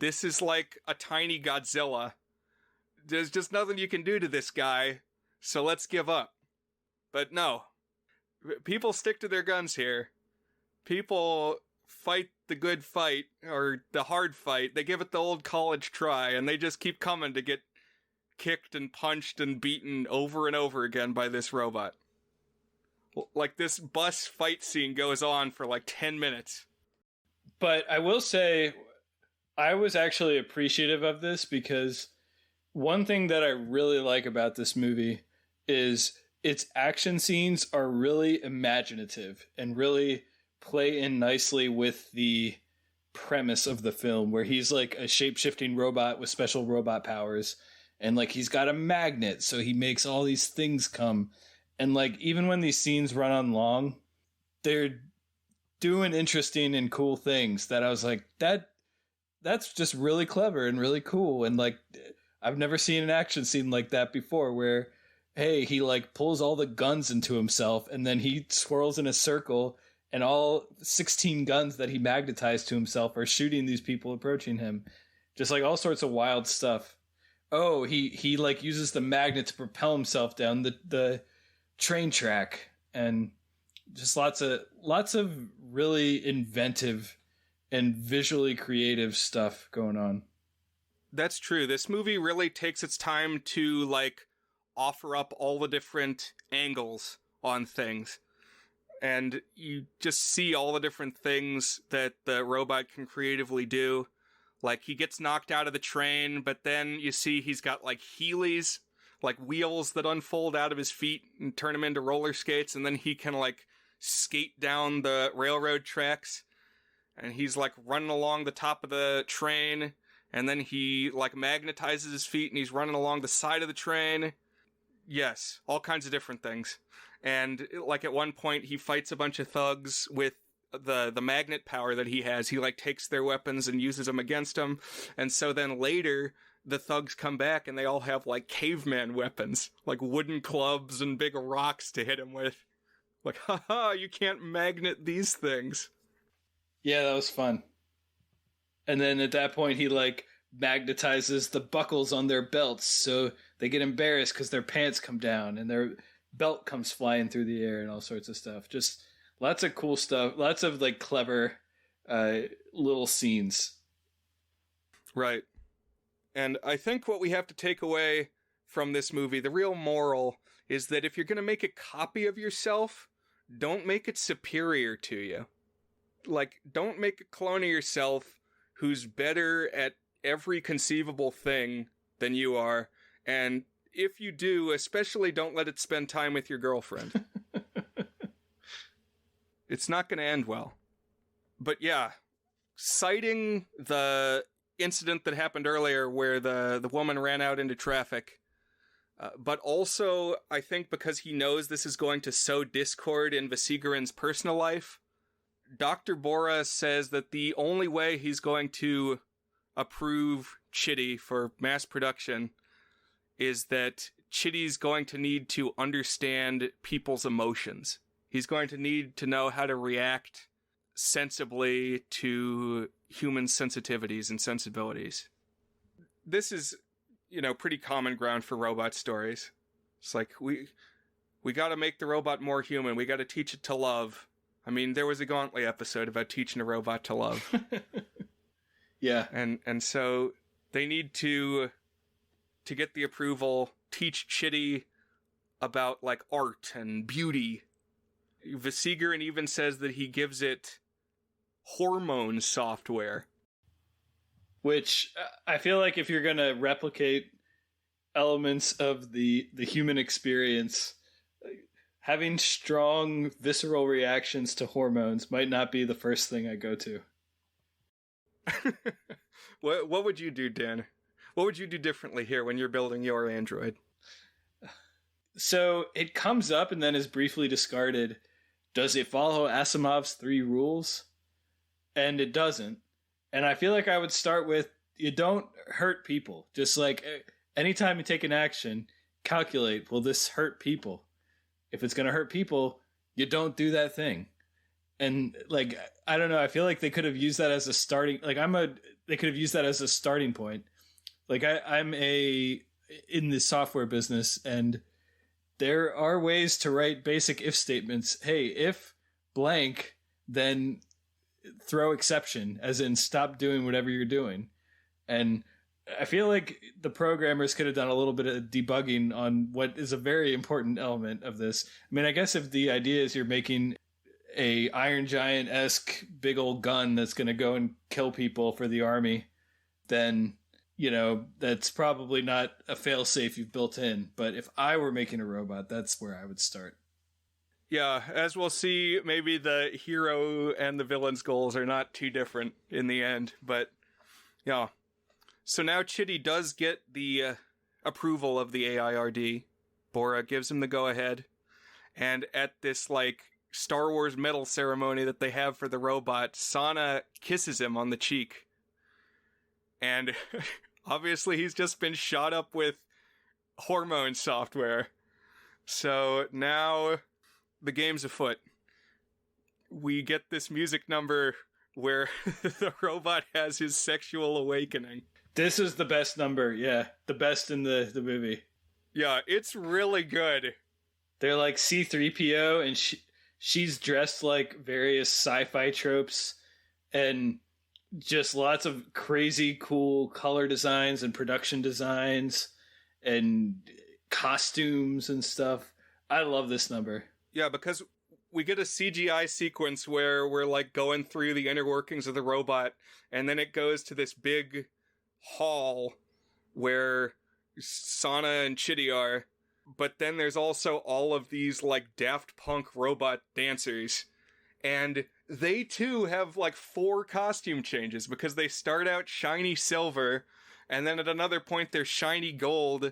This is like a tiny Godzilla. There's just nothing you can do to this guy, so let's give up. But no, people stick to their guns here. People fight the good fight, or the hard fight. They give it the old college try, and they just keep coming to get kicked and punched and beaten over and over again by this robot. Like, this bus fight scene goes on for like 10 minutes. But I will say, I was actually appreciative of this, because one thing that I really like about this movie is its action scenes are really imaginative and really play in nicely with the premise of the film, where he's like a shape-shifting robot with special robot powers, and like he's got a magnet, so he makes all these things come. And like, even when these scenes run on long, they're doing interesting and cool things that I was like, that's just really clever and really cool. And like, I've never seen an action scene like that before, where, hey, he like pulls all the guns into himself, and then he swirls in a circle, and all 16 guns that he magnetized to himself are shooting these people approaching him. Just like all sorts of wild stuff. Oh, he like uses the magnet to propel himself down the train track, and just lots of really inventive and visually creative stuff going on. That's true. This movie really takes its time to like offer up all the different angles on things. And you just see all the different things that the robot can creatively do. Like, he gets knocked out of the train, but then you see he's got, like, Heelys, like wheels that unfold out of his feet and turn him into roller skates, and then he can, like, skate down the railroad tracks. And he's, like, running along the top of the train, and then he, like, magnetizes his feet, and he's running along the side of the train. Yes, all kinds of different things. And, like, at one point, he fights a bunch of thugs with the magnet power that he has. He, like, takes their weapons and uses them against them. And so then later, the thugs come back, and they all have, like, caveman weapons. Like, wooden clubs and big rocks to hit him with. Like, haha, you can't magnet these things. Yeah, that was fun. And then at that point, he, like, magnetizes the buckles on their belts, so they get embarrassed because their pants come down, and their belt comes flying through the air and all sorts of stuff. Just lots of cool stuff. Lots of like clever little scenes. Right. And I think what we have to take away from this movie, the real moral, is that if you're going to make a copy of yourself, don't make it superior to you. Like, don't make a clone of yourself who's better at every conceivable thing than you are. And if you do, especially don't let it spend time with your girlfriend. It's not going to end well. But yeah, citing the incident that happened earlier where the woman ran out into traffic, but also I think because he knows this is going to sow discord in Vasigaran's personal life, Dr. Bora says that the only way he's going to approve Chitty for mass production is that Chitty's going to need to understand people's emotions. He's going to need to know how to react sensibly to human sensitivities and sensibilities. This is, pretty common ground for robot stories. It's like, we got to make the robot more human. We got to teach it to love. I mean, there was a Gauntlet episode about teaching a robot to love. Yeah. And so they need to to get the approval, teach Chitty about like art and beauty. Vasigaran even says that he gives it Hormone software. Which I feel like if you're going to replicate elements of the human experience, having strong visceral reactions to hormones might not be the first thing I go to. What would you do, Dan? What would you do differently here when you're building your android? So it comes up and then is briefly discarded. Does it follow Asimov's 3 rules? And it doesn't. And I feel like I would start with, you don't hurt people. Just like anytime you take an action, calculate, will this hurt people? If it's going to hurt people, you don't do that thing. And like, I don't know, I feel like they could have used that as a starting, they could have used that as a starting point. Like I'm in the software business, and there are ways to write basic if statements. Hey, if blank, then throw exception, as in stop doing whatever you're doing. And I feel like the programmers could have done a little bit of debugging on what is a very important element of this. I mean, I guess if the idea is you're making a Iron Giant-esque big old gun that's going to go and kill people for the army, then, you know, that's probably not a fail-safe you've built in. But if I were making a robot, that's where I would start. Yeah, as we'll see, maybe the hero and the villain's goals are not too different in the end, but yeah. So now Chitty does get the approval of the AIRD. Bora gives him the go-ahead, and at this, like, Star Wars medal ceremony that they have for the robot, Sana kisses him on the cheek. And obviously he's just been shot up with hormone software. So now the game's afoot. We get this music number where the robot has his sexual awakening. This is the best number, yeah. The best in the movie. Yeah, it's really good. They're like C-3PO, and she's dressed like various sci-fi tropes, and just lots of crazy cool color designs and production designs and costumes and stuff. I love this number. Yeah, because we get a CGI sequence where we're like going through the inner workings of the robot, and then it goes to this big hall where Sana and Chitty are, but then there's also all of these like Daft Punk robot dancers, and they too have like 4 costume changes, because they start out shiny silver, and then at another point they're shiny gold,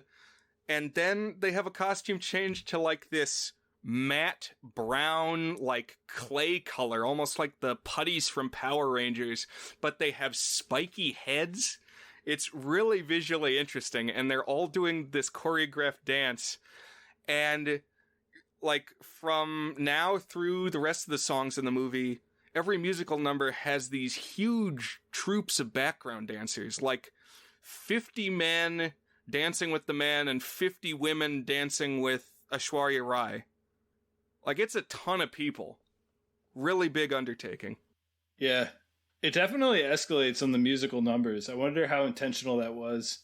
and then they have a costume change to like this matte brown, like clay color, almost like the putties from Power Rangers, but they have spiky heads. It's really visually interesting, and they're all doing this choreographed dance. And like from now through the rest of the songs in the movie, every musical number has these huge troops of background dancers, like 50 men dancing with the men and 50 women dancing with Aishwarya Rai. Like, it's a ton of people. Really big undertaking. Yeah. It definitely escalates on the musical numbers. I wonder how intentional that was.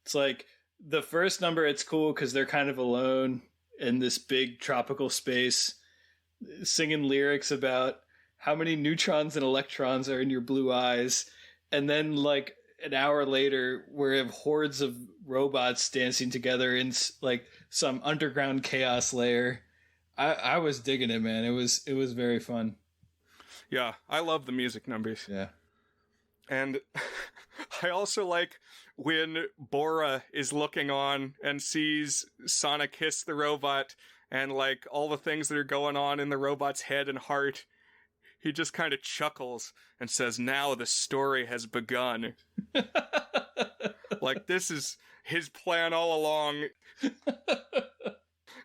It's like, the first number, it's cool because they're kind of alone in this big tropical space, singing lyrics about how many neutrons and electrons are in your blue eyes. And then, like, an hour later, we have hordes of robots dancing together in, like, some underground chaos layer. I was digging it, man. It was very fun. Yeah, I love the music numbers. Yeah. And I also like when Bora is looking on and sees Sana kiss the robot, and like all the things that are going on in the robot's head and heart. He just kind of chuckles and says, "Now the story has begun." Like, this is his plan all along.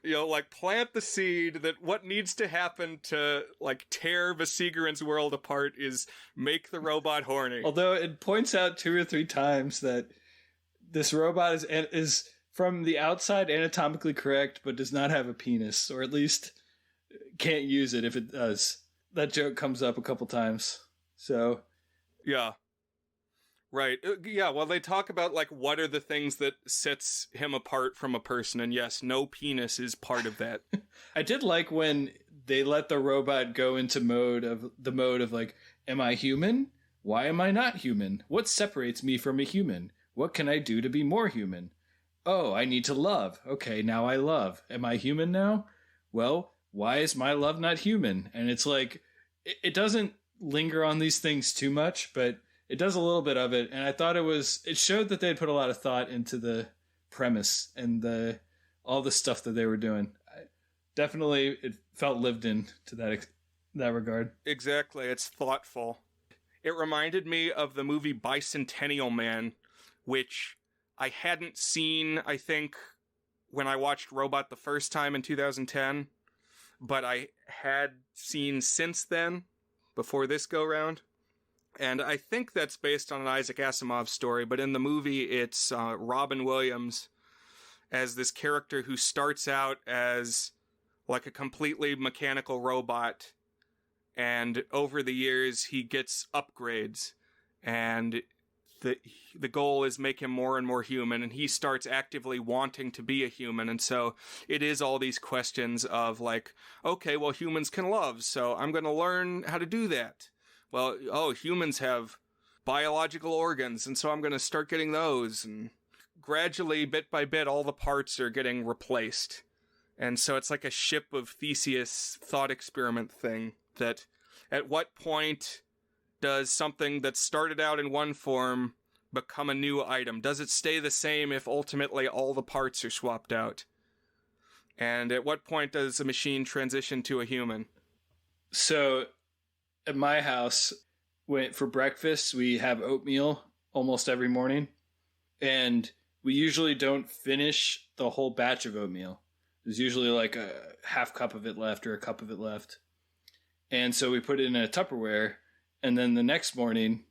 You know, like, plant the seed that what needs to happen to, like, tear Vasigaran's world apart is make the robot horny. Although it points out 2 or 3 times that this robot is from the outside anatomically correct, but does not have a penis, or at least can't use it if it does. That joke comes up a couple times. So, yeah. Right. Yeah, well, they talk about, like, what are the things that sets him apart from a person, and yes, no penis is part of that. I did like when they let the robot go into mode of like, am I human? Why am I not human? What separates me from a human? What can I do to be more human? Oh, I need to love. Okay, now I love. Am I human now? Well, why is my love not human? And it's like, it doesn't linger on these things too much, but it does a little bit of it. And I thought it showed that they'd put a lot of thought into the premise and all the stuff that they were doing. Definitely, it felt lived in to that regard. Exactly, it's thoughtful. It reminded me of the movie Bicentennial Man, which I hadn't seen, I think, when I watched Robot the first time in 2010, but I had seen since then, before this go-round. And I think that's based on an Isaac Asimov story, but in the movie it's Robin Williams as this character who starts out as like a completely mechanical robot, and over the years he gets upgrades, and the goal is make him more and more human, and he starts actively wanting to be a human. And so it is all these questions of like, okay, well, humans can love, so I'm going to learn how to do that. Well, oh, humans have biological organs, and so I'm going to start getting those. And gradually, bit by bit, all the parts are getting replaced. And so it's like a ship of Theseus thought experiment thing, that at what point does something that started out in one form become a new item? Does it stay the same if ultimately all the parts are swapped out? And at what point does a machine transition to a human? So at my house, for breakfast, we have oatmeal almost every morning. And we usually don't finish the whole batch of oatmeal. There's usually like a half cup of it left or a cup of it left. And so we put it in a Tupperware. And then the next morning,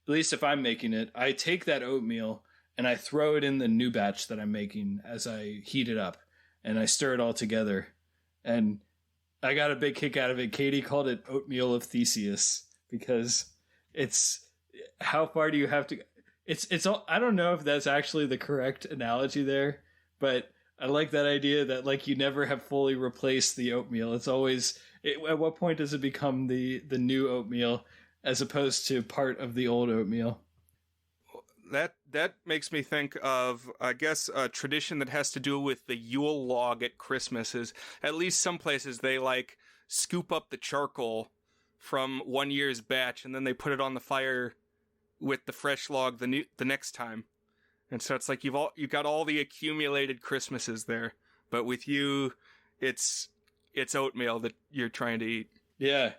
at least if I'm making it, I take that oatmeal and I throw it in the new batch that I'm making as I heat it up. And I stir it all together. And I got a big kick out of it. Katie called it oatmeal of Theseus because it's how far do you have to? It's all, I don't know if that's actually the correct analogy there, but I like that idea that like you never have fully replaced the oatmeal. It's always at what point does it become the new oatmeal as opposed to part of the old oatmeal? That makes me think of, I guess, a tradition that has to do with the Yule log at Christmas. Is at least some places they like scoop up the charcoal from one year's batch and then they put it on the fire with the fresh log the next time. And so it's like you've got all the accumulated Christmases there, but with you, it's oatmeal that you're trying to eat. Yeah,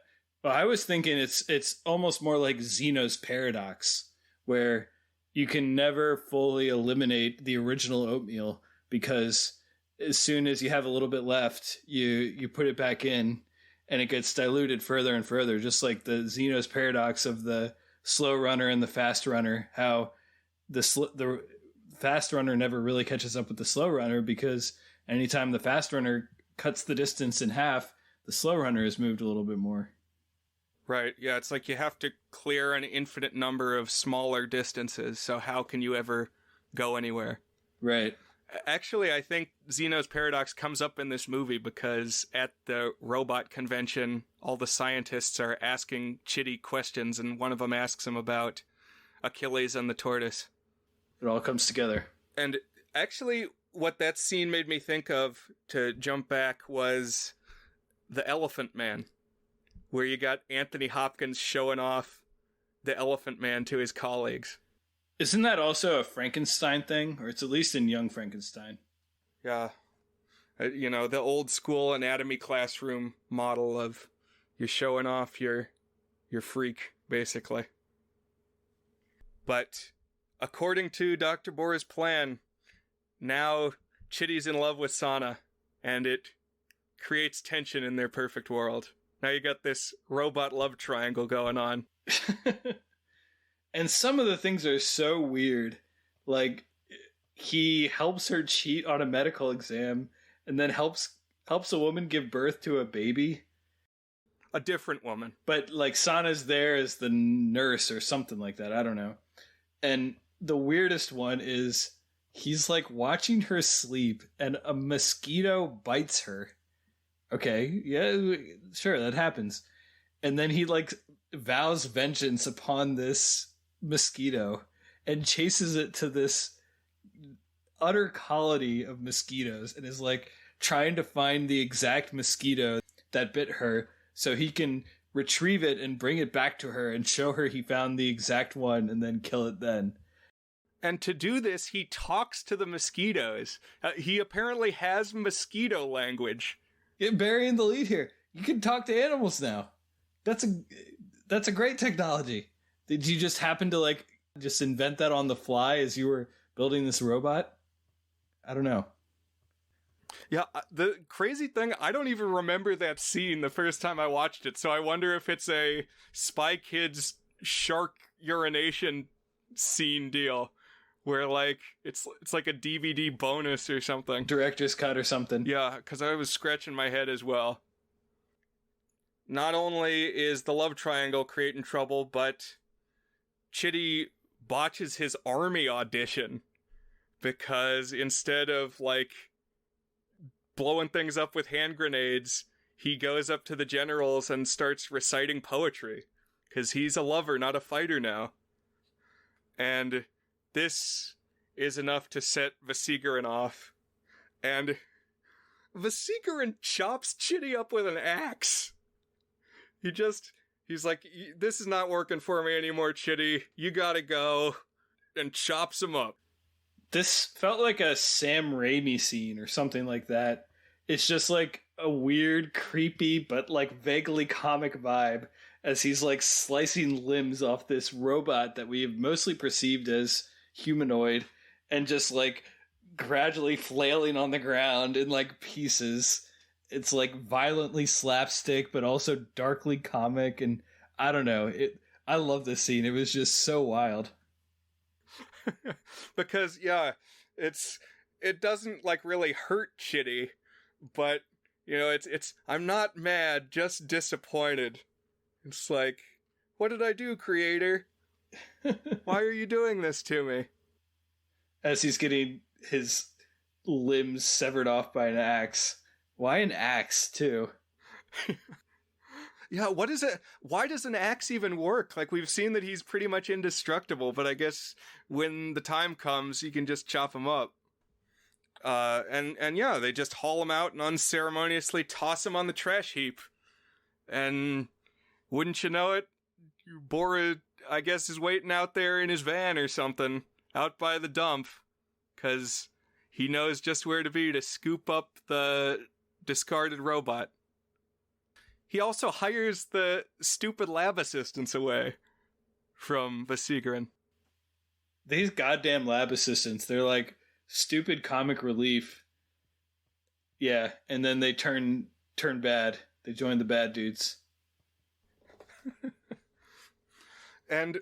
well, I was thinking it's almost more like Zeno's paradox, where you can never fully eliminate the original oatmeal because as soon as you have a little bit left, you put it back in, and it gets diluted further and further. Just like the Zeno's paradox of the slow runner and the fast runner, how the fast runner never really catches up with the slow runner because anytime the fast runner cuts the distance in half, the slow runner has moved a little bit more. Right, yeah, it's like you have to clear an infinite number of smaller distances, so how can you ever go anywhere? Right. Actually, I think Zeno's paradox comes up in this movie because at the robot convention, all the scientists are asking Chitty questions, and one of them asks him about Achilles and the tortoise. It all comes together. And actually, what that scene made me think of, to jump back, was The Elephant Man, where you got Anthony Hopkins showing off the Elephant Man to his colleagues. Isn't that also a Frankenstein thing? Or it's at least in Young Frankenstein. Yeah. The old school anatomy classroom model of you're showing off your freak, basically. But according to Dr. Bora's plan, now Chitty's in love with Sana, and it creates tension in their perfect world. Now you got this robot love triangle going on. And some of the things are so weird. Like, he helps her cheat on a medical exam and then helps a woman give birth to a baby. A different woman. But like Sana's there as the nurse or something like that. I don't know. And the weirdest one is he's like watching her sleep and a mosquito bites her. Okay, yeah, sure, that happens. And then he like vows vengeance upon this mosquito and chases it to this utter colony of mosquitoes and is like trying to find the exact mosquito that bit her so he can retrieve it and bring it back to her and show her he found the exact one and then kill it then. And to do this, he talks to the mosquitoes. He apparently has mosquito language. Get burying the lead here. You can talk to animals now. That's a great technology. Did you just happen to like just invent that on the fly as you were building this robot? I don't know. Yeah, the crazy thing, I don't even remember that scene the first time I watched it, so I wonder if it's a Spy Kids shark urination scene deal, where like it's like a DVD bonus or something. Director's cut or something. Yeah, because I was scratching my head as well. Not only is the love triangle creating trouble, but Chitty botches his army audition because instead of like blowing things up with hand grenades, he goes up to the generals and starts reciting poetry because he's a lover, not a fighter now. And this is enough to set Vasigaran off. And Vasigaran chops Chitty up with an axe. He's like, this is not working for me anymore, Chitty. You gotta go. And chops him up. This felt like a Sam Raimi scene or something like that. It's just like a weird, creepy, but like vaguely comic vibe as he's like slicing limbs off this robot that we have mostly perceived as humanoid and just like gradually flailing on the ground in like pieces. It's like violently slapstick, but also darkly comic. And I don't know. I love this scene. It was just so wild. Because, yeah, it doesn't like really hurt Chitty, but, you know, it's I'm not mad, just disappointed. It's like, what did I do, creator? Why are you doing this to me? As he's getting his limbs severed off by an axe. Why an axe, too? Yeah, what is it? Why does an axe even work? Like, we've seen that he's pretty much indestructible, but I guess when the time comes, you can just chop him up. And yeah, they just haul him out and unceremoniously toss him on the trash heap. And wouldn't you know it, Bora, I guess, is waiting out there in his van or something, out by the dump, because he knows just where to be to scoop up the discarded robot. He also hires the stupid lab assistants away from Vasigaran. These goddamn lab assistants, they're like stupid comic relief. Yeah, and then they turn bad. They join the bad dudes. And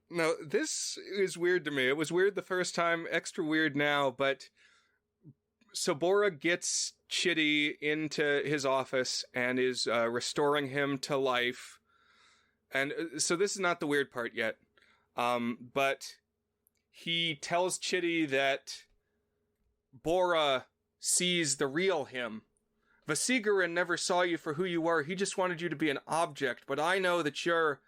no, this is weird to me. It was weird the first time, extra weird now, but so Bora gets Chitty into his office and is restoring him to life. And so this is not the weird part yet. But he tells Chitty that Bora sees the real him. Vasigaran never saw you for who you were. He just wanted you to be an object. But I know that you're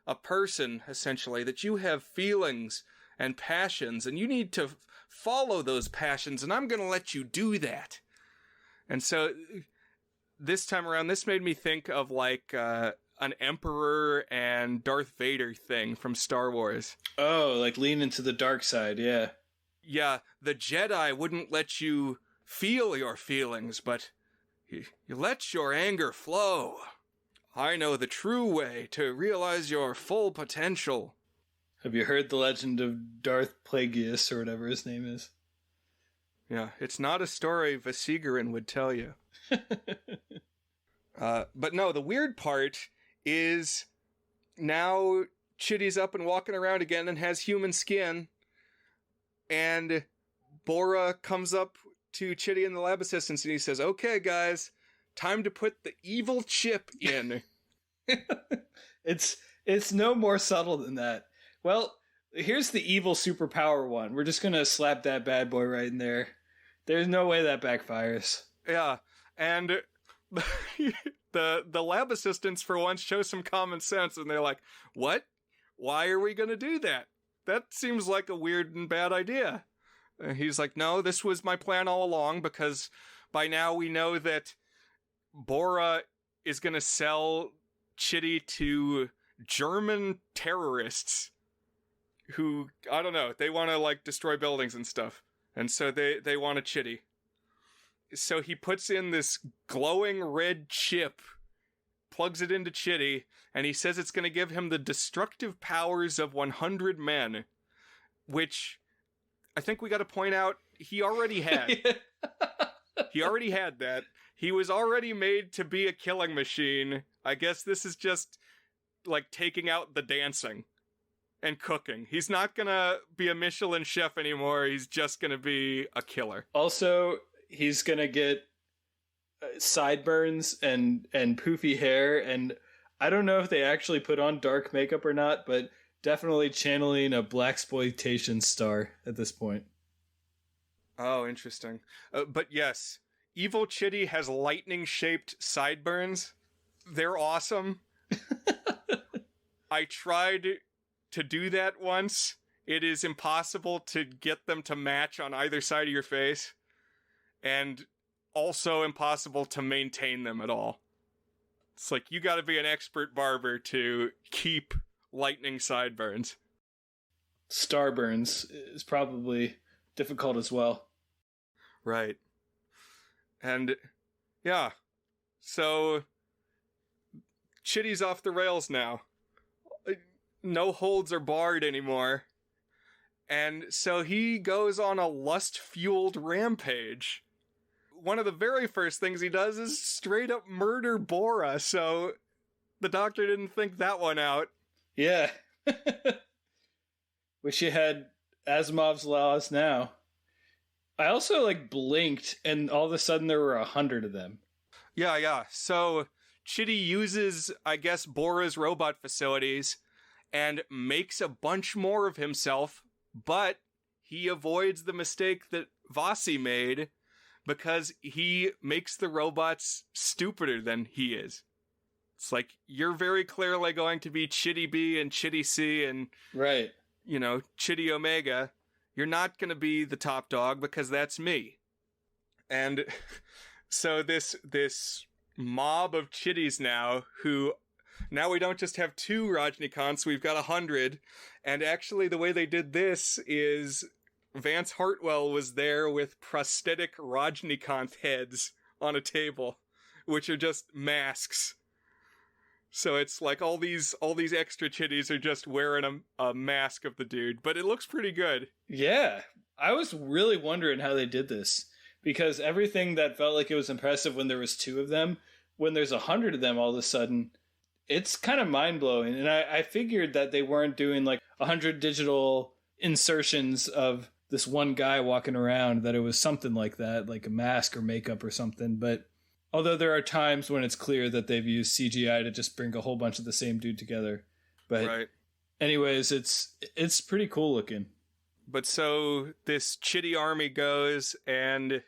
a person, essentially, that you have feelings and passions, and you need to follow those passions, and I'm going to let you do that. And so this time around, this made me think of like an Emperor and Darth Vader thing from Star Wars. Oh, like lean into the dark side, yeah. Yeah, the Jedi wouldn't let you feel your feelings, but you let your anger flow. I know the true way to realize your full potential. Have you heard the legend of Darth Plagueis or whatever his name is? Yeah, it's not a story Vasigaran would tell you. But no, the weird part is now Chitty's up and walking around again and has human skin. And Bora comes up to Chitty and the lab assistants and he says, "Okay, guys, time to put the evil chip in." It's no more subtle than that. Well, here's the evil superpower one. We're just gonna slap that bad boy right in there. There's no way that backfires. Yeah, and the lab assistants for once show some common sense, and they're like, "What? Why are we gonna do that? That seems like a weird and bad idea." And he's like, "No, this was my plan all along, because by now we know that Bora is gonna sell Chitty to German terrorists who, I don't know, they want to like destroy buildings and stuff, and so they want a Chitty." So he puts in this glowing red chip, plugs it into Chitty, and he says it's going to give him the destructive powers of 100 men, which I think we got to point out he already had. He already had that. He was already made to be a killing machine. I guess this is just like taking out the dancing and cooking. He's not going to be a Michelin chef anymore. He's just going to be a killer. Also, he's gonna get sideburns and poofy hair, and I don't know if they actually put on dark makeup or not, but definitely channeling a blaxploitation star at this point. Oh, interesting. But yes, Evil Chitty has lightning-shaped sideburns. They're awesome. I tried to do that once. It is impossible to get them to match on either side of your face, and also impossible to maintain them at all. It's like, you gotta be an expert barber to keep lightning sideburns. Starburns is probably difficult as well. Right. And, yeah. So, Chitty's off the rails now. No holds are barred anymore. And so he goes on a lust-fueled rampage. One of the very first things he does is straight up murder Bora, so the doctor didn't think that one out. Yeah. Wish you had Asimov's laws now. I also blinked, and all of a sudden there were 100 of them. Yeah. So Chitty uses, I guess, Bora's robot facilities and makes a bunch more of himself, but he avoids the mistake that Vasi made, because he makes the robots stupider than he is. It's like, you're very clearly going to be Chitty B and Chitty C and, right, Chitty Omega. You're not going to be the top dog, because that's me. And so this mob of Chitties now we don't just have 2 Rajnikants, we've got 100. And actually the way they did this is Vance Hartwell was there with prosthetic Rajnikant heads on a table, which are just masks. So it's like all these extra Chitties are just wearing a mask of the dude, but it looks pretty good. Yeah, I was really wondering how they did this, because everything that felt like it was impressive when there was 2 of them, when there's 100 of them all of a sudden, it's kind of mind-blowing. And I figured that they weren't doing 100 digital insertions of this one guy walking around, that it was something like that, like a mask or makeup or something. But although there are times when it's clear that they've used CGI to just bring a whole bunch of the same dude together. But right. Anyways, it's pretty cool looking. But so this Chitty army goes, and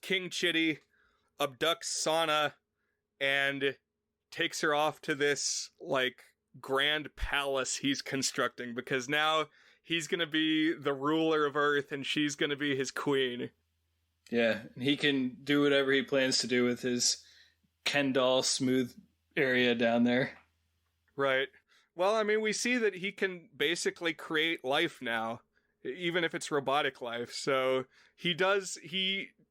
King Chitty abducts Sana and takes her off to this grand palace he's constructing, because now he's going to be the ruler of Earth and she's going to be his queen. Yeah, he can do whatever he plans to do with his Ken doll smooth area down there. Right. Well, I mean, we see that he can basically create life now, even if it's robotic life. So he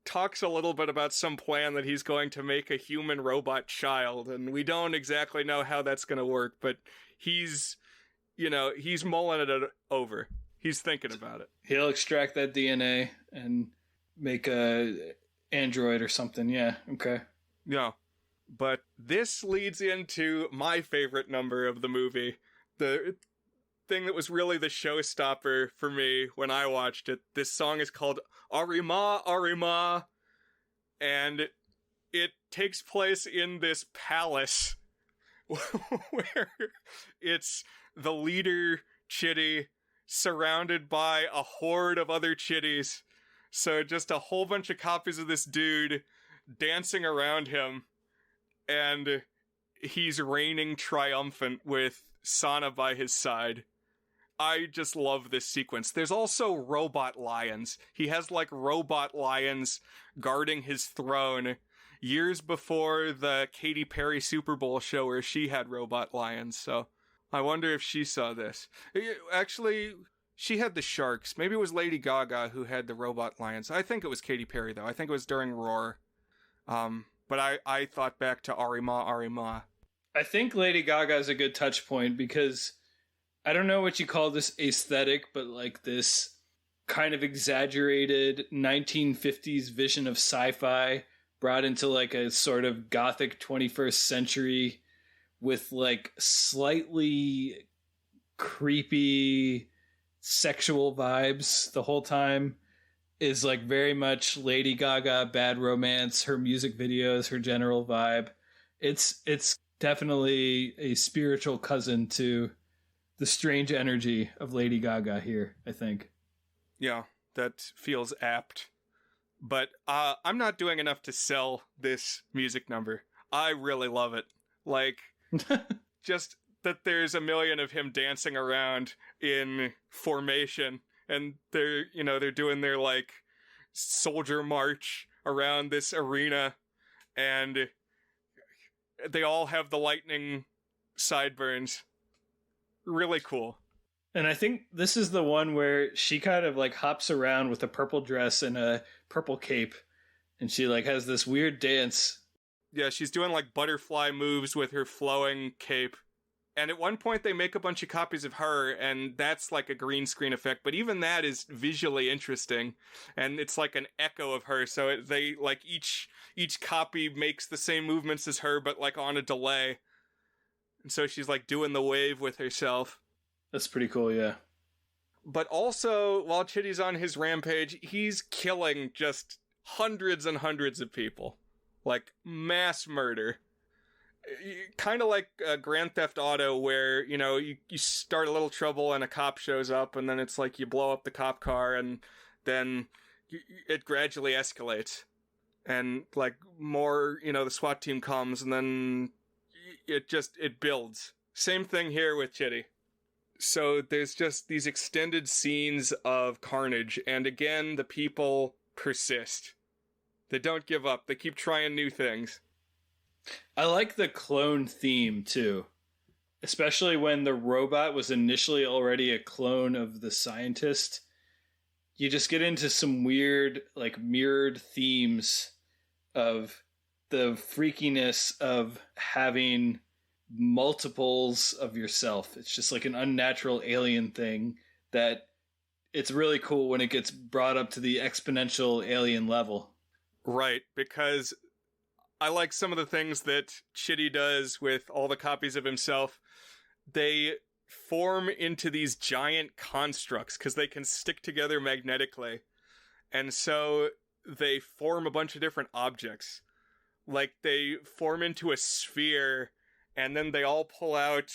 talks a little bit about some plan that he's going to make a human robot child, and we don't exactly know how that's going to work, but he's mulling it over. He's thinking about it. He'll extract that DNA and make a android or something. Yeah, okay. Yeah. But this leads into my favorite number of the movie. The thing that was really the showstopper for me when I watched it. This song is called Arima Arima, and it takes place in this palace where it's the leader chitty surrounded by a horde of other chitties. So just a whole bunch of copies of this dude dancing around him, and he's reigning triumphant with Sana by his side. I just love this sequence. There's also robot lions. He has like robot lions guarding his throne years before the Katy Perry Super Bowl show where she had robot lions. So I wonder if she saw this. Actually, she had the sharks. Maybe it was Lady Gaga who had the robot lions. I think it was Katy Perry, though. I think it was during Roar. But I thought back to Arima Arima. I think Lady Gaga is a good touch point because I don't know what you call this aesthetic, but like this kind of exaggerated 1950s vision of sci-fi brought into like a sort of gothic 21st century with like slightly creepy sexual vibes the whole time is like very much Lady Gaga, Bad Romance, her music videos, her general vibe. It's definitely a spiritual cousin to the strange energy of Lady Gaga here, I think. Yeah, that feels apt. But I'm not doing enough to sell this music number. I really love it. Like, just that there's a million of him dancing around in formation, and they're doing their, like, soldier march around this arena, and they all have the lightning sideburns. Really cool. And I think this is the one where she kind of like hops around with a purple dress and a purple cape, and she like has this weird dance. Yeah, she's doing like butterfly moves with her flowing cape. And at one point they make a bunch of copies of her, and that's like a green screen effect, but even that is visually interesting, and it's like an echo of her, so they like each copy makes the same movements as her, but like on a delay. And so she's like doing the wave with herself. That's pretty cool, yeah. But also, while Chitty's on his rampage, he's killing just hundreds and hundreds of people. Like, mass murder. Kind of like Grand Theft Auto, where, you start a little trouble and a cop shows up, and then it's like you blow up the cop car, and then it gradually escalates. And, like, more, the SWAT team comes, and then it builds. Same thing here with Chitty. So there's just these extended scenes of carnage, and again, the people persist. They don't give up. They keep trying new things. I like the clone theme, too. Especially when the robot was initially already a clone of the scientist. You just get into some weird, like, mirrored themes of the freakiness of having multiples of yourself. It's just like an unnatural alien thing that it's really cool when it gets brought up to the exponential alien level. Right, because I like some of the things that Chitty does with all the copies of himself. They form into these giant constructs because they can stick together magnetically. And so they form a bunch of different objects. Like they form into a sphere, and then they all pull out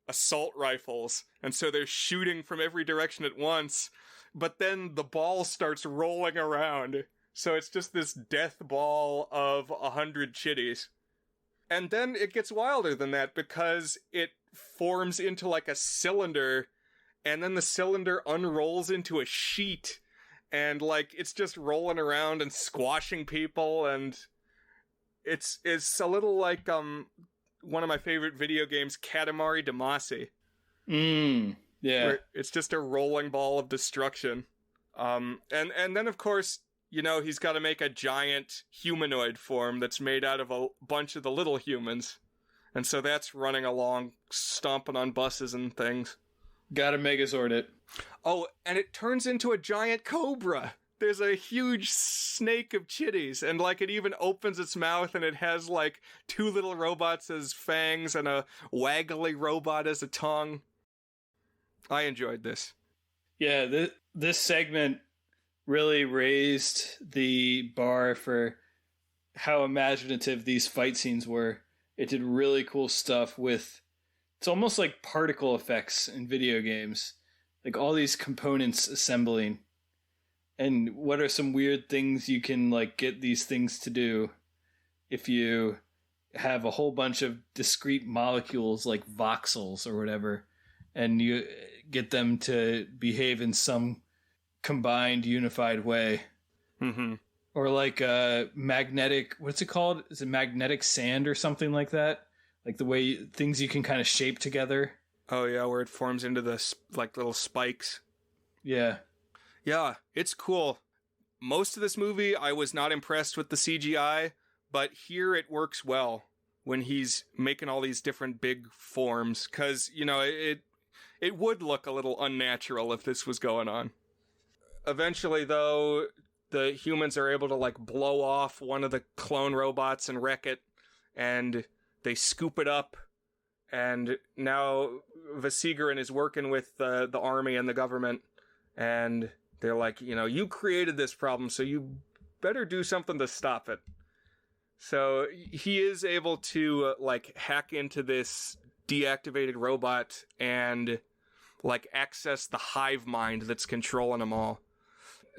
assault rifles, and so they're shooting from every direction at once, but then the ball starts rolling around, so it's just this death ball of 100 chitties. And then it gets wilder than that, because it forms into like a cylinder, and then the cylinder unrolls into a sheet, and like it's just rolling around and squashing people, and it's a little like one of my favorite video games, Katamari Damacy. Yeah. Where it's just a rolling ball of destruction. And then, of course, he's got to make a giant humanoid form that's made out of a bunch of the little humans. And so that's running along, stomping on buses and things. Gotta Megazord it. Oh, and it turns into a giant cobra. There's a huge snake of chitties, and like it even opens its mouth, and it has like two little robots as fangs and a waggly robot as a tongue. I enjoyed this. Yeah, this segment really raised the bar for how imaginative these fight scenes were. it did really cool stuff with, it's almost like particle effects in video games, like all these components assembling. And what are some weird things you can like get these things to do if you have a whole bunch of discrete molecules like voxels or whatever, and you get them to behave in some combined, unified way. Mm-hmm. Or like magnetic, what's it called? Is it magnetic sand or something like that? Like the way things you can kind of shape together. Oh, yeah, where it forms into the like little spikes. Yeah. Yeah, it's cool. Most of this movie, I was not impressed with the CGI, but here it works well when he's making all these different big forms, because, you know, it would look a little unnatural if this was going on. Eventually, though, the humans are able to, like, blow off one of the clone robots and wreck it, and they scoop it up, and now Vasigaran is working with the army and the government, and they're like, you know, you created this problem, so you better do something to stop it. So he is able to, like, hack into this deactivated robot and, like, access the hive mind that's controlling them all.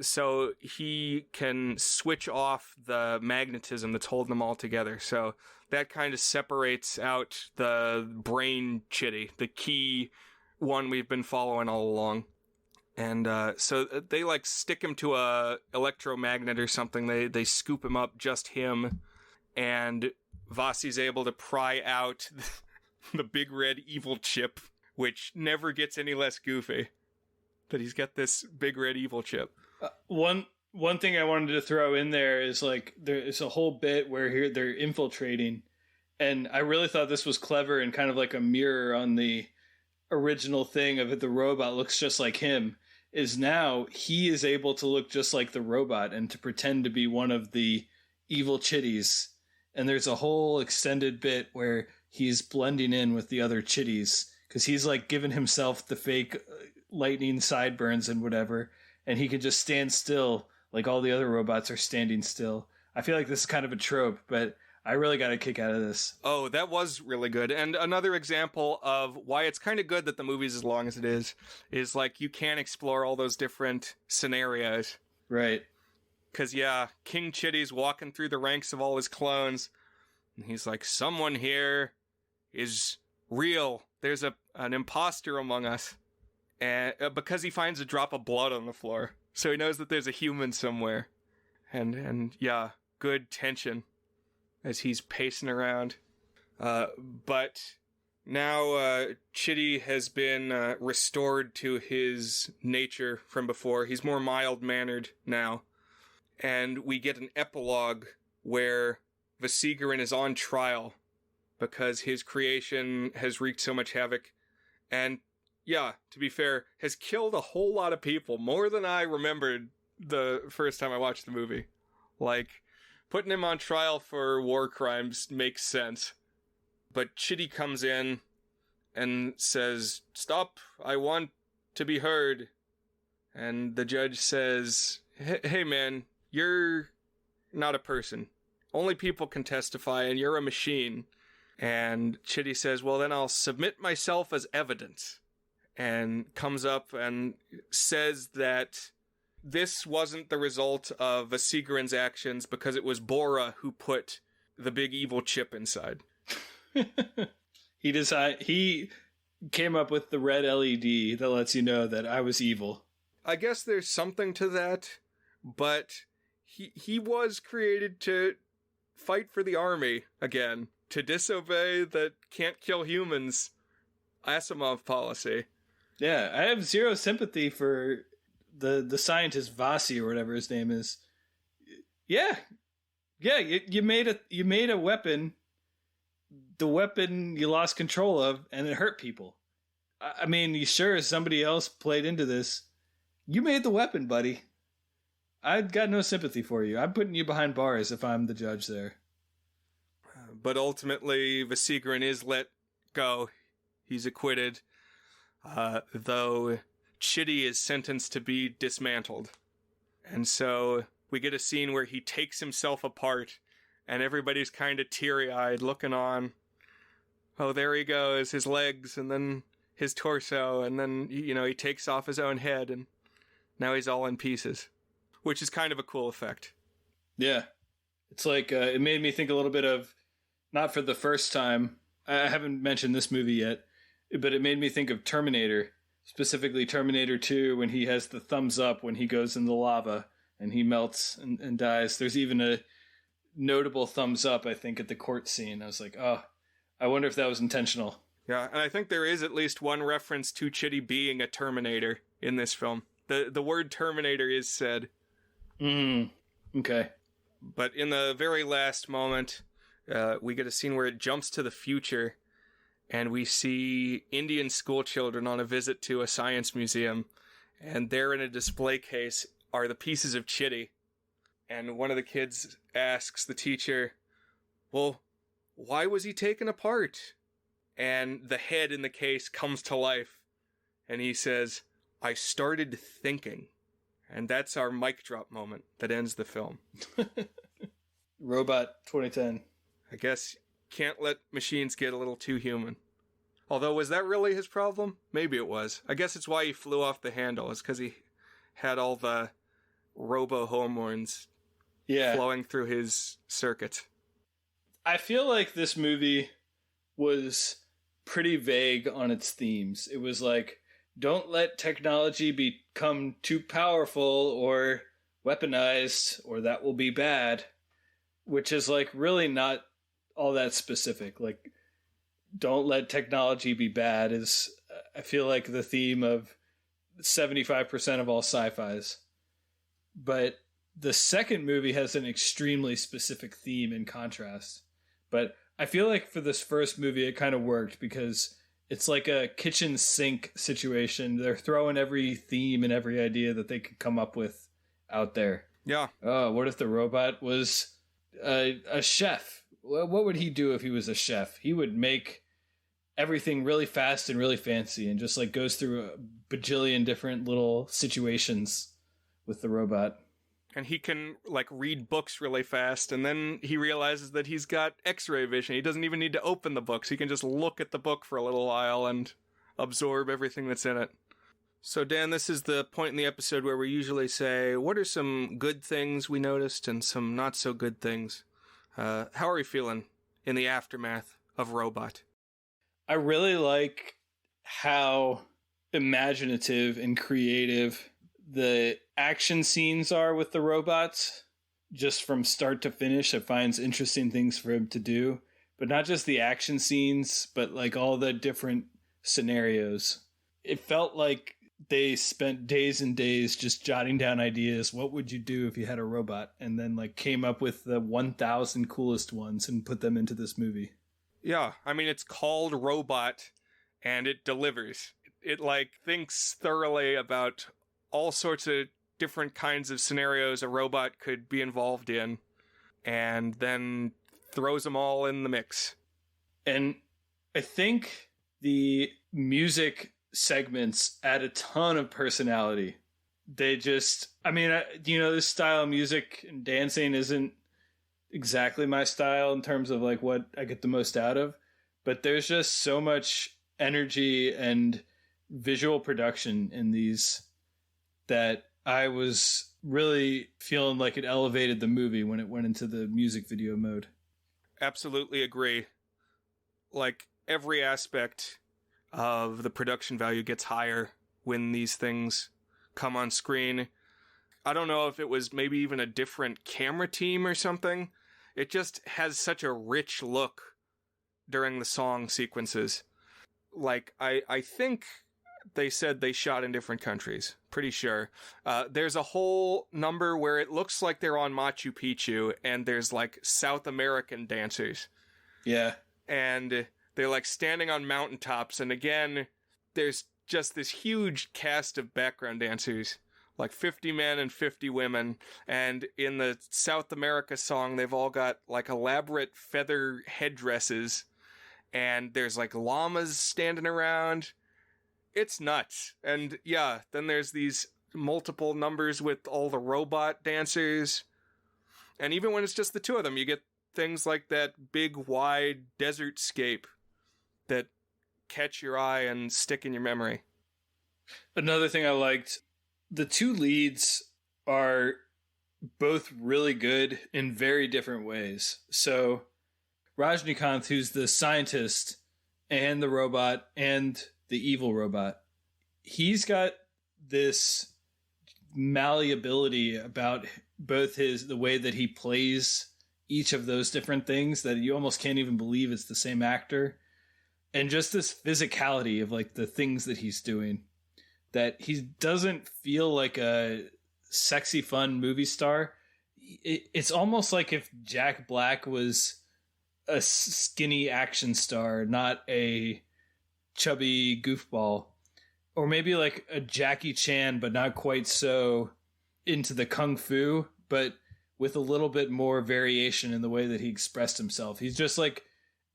So he can switch off the magnetism that's holding them all together. So that kind of separates out the brain chitty, the key one we've been following all along. And so they, like, stick him to a electromagnet or something. They scoop him up, just him. And Vasi's able to pry out the big red evil chip, which never gets any less goofy. That he's got this big red evil chip. One thing I wanted to throw in there is, like, there's a whole bit where here they're infiltrating. And I really thought this was clever and kind of like a mirror on the original thing of it. The robot looks just like him. Is now he is able to look just like the robot and to pretend to be one of the evil chitties. And there's a whole extended bit where he's blending in with the other chitties because he's like giving himself the fake lightning sideburns and whatever. And he can just stand still like all the other robots are standing still. I feel like this is kind of a trope, but I really got a kick out of this. Oh, that was really good. And another example of why it's kind of good that the movie's as long as it is like you can explore all those different scenarios. Right. Because, yeah, King Chitty's walking through the ranks of all his clones, and he's like, someone here is real. There's an imposter among us. And because he finds a drop of blood on the floor. So he knows that there's a human somewhere. And yeah, good tension as he's pacing around. But now Chitty has been restored to his nature from before. He's more mild-mannered now. And we get an epilogue where Vasigaran is on trial because his creation has wreaked so much havoc. And yeah, to be fair, has killed a whole lot of people, more than I remembered the first time I watched the movie. Like, putting him on trial for war crimes makes sense. But Chitty comes in and says, "Stop, I want to be heard." And the judge says, hey man, you're not a person. Only people can testify, and you're a machine. And Chitty says, well, then I'll submit myself as evidence. And comes up and says that this wasn't the result of Vasigaran's actions because it was Bora who put the big evil chip inside. He came up with the red LED that lets you know that I was evil. I guess there's something to that, but he was created to fight for the army again, to disobey the can't kill humans Asimov policy. Yeah, I have zero sympathy for the scientist Vasi or whatever his name is. Yeah, you made a weapon, the weapon you lost control of, and it hurt people. I mean, you sure somebody else played into this? You made the weapon, buddy. I've got no sympathy for you. I'm putting you behind bars if I'm the judge there. But ultimately, Vasigaran is let go. He's acquitted. Though Chitty is sentenced to be dismantled. And so we get a scene where he takes himself apart, and everybody's kind of teary-eyed looking on. oh, there he goes, his legs, and then his torso, and then, he takes off his own head, and now he's all in pieces, which is kind of a cool effect. Yeah. It's like, it made me think a little bit of, not for the first time, I haven't mentioned this movie yet, but it made me think of Terminator, specifically Terminator 2, when he has the thumbs up when he goes in the lava and he melts and dies. There's even a notable thumbs up, I think, at the court scene. I was like, oh, I wonder if that was intentional. Yeah, and I think there is at least one reference to Chitty being a Terminator in this film. The word Terminator is said. Okay. But in the very last moment, we get a scene where it jumps to the future, and we see Indian school children on a visit to a science museum, and there in a display case are the pieces of Chitty. And one of the kids asks the teacher, well, why was he taken apart? And the head in the case comes to life, and he says, I started thinking. And that's our mic drop moment that ends the film. Robot 2010. I guess can't let machines get a little too human. Although, was that really his problem? Maybe it was. I guess it's why he flew off the handle, is because he had all the robo-hormones flowing through his circuit. I feel like this movie was pretty vague on its themes. It was like, don't let technology become too powerful or weaponized, or that will be bad, which is like really not all that specific. Like, don't let technology be bad is, I feel like, the theme of 75% of all sci-fis. But the second movie has an extremely specific theme in contrast. But I feel like for this first movie, it kind of worked because it's like a kitchen sink situation. They're throwing every theme and every idea that they could come up with out there. Yeah. Oh, what if the robot was a chef? What would he do if he was a chef? He would make everything really fast and really fancy and just like goes through a bajillion different little situations with the robot. And he can, like, read books really fast, and then he realizes that he's got X-ray vision. He doesn't even need to open the books. He can just look at the book for a little while and absorb everything that's in it. So, Dan, this is the point in the episode where we usually say, what are some good things we noticed and some not-so-good things? How are we feeling in the aftermath of Robot? I really like how imaginative and creative the action scenes are with the robots. Just from start to finish, it finds interesting things for him to do. But not just the action scenes, but like all the different scenarios. It felt like they spent days and days just jotting down ideas. What would you do if you had a robot? And then like came up with the 1,000 coolest ones and put them into this movie. Yeah, I mean, it's called Robot, and it delivers. It like thinks thoroughly about all sorts of different kinds of scenarios a robot could be involved in, and then throws them all in the mix. And I think the music segments add a ton of personality. They just, I mean, this style of music and dancing isn't exactly my style in terms of like what I get the most out of, but there's just so much energy and visual production in these that I was really feeling like it elevated the movie when it went into the music video mode. Absolutely agree. Like, every aspect of the production value gets higher when these things come on screen. I don't know if it was maybe even a different camera team or something. It just has such a rich look during the song sequences. Like, I think they said they shot in different countries. Pretty sure. There's a whole number where it looks like they're on Machu Picchu, and there's like South American dancers. Yeah. And they're like standing on mountaintops, and again, there's just this huge cast of background dancers, like 50 men and 50 women, and in the South America song, they've all got like elaborate feather headdresses, and there's like llamas standing around. It's nuts. And yeah, then there's these multiple numbers with all the robot dancers. And even when it's just the two of them, you get things like that big, wide desert scape that catch your eye and stick in your memory. Another thing I liked, the two leads are both really good in very different ways. So Rajnikant, who's the scientist and the robot and the evil robot, he's got this malleability about both the way that he plays each of those different things that you almost can't even believe it's the same actor, and just this physicality of like the things that he's doing, that he doesn't feel like a sexy fun movie star. It's almost like if Jack Black was a skinny action star, not a chubby goofball. Or maybe like a Jackie Chan, but not quite so into the kung fu, but with a little bit more variation in the way that he expressed himself. He's just like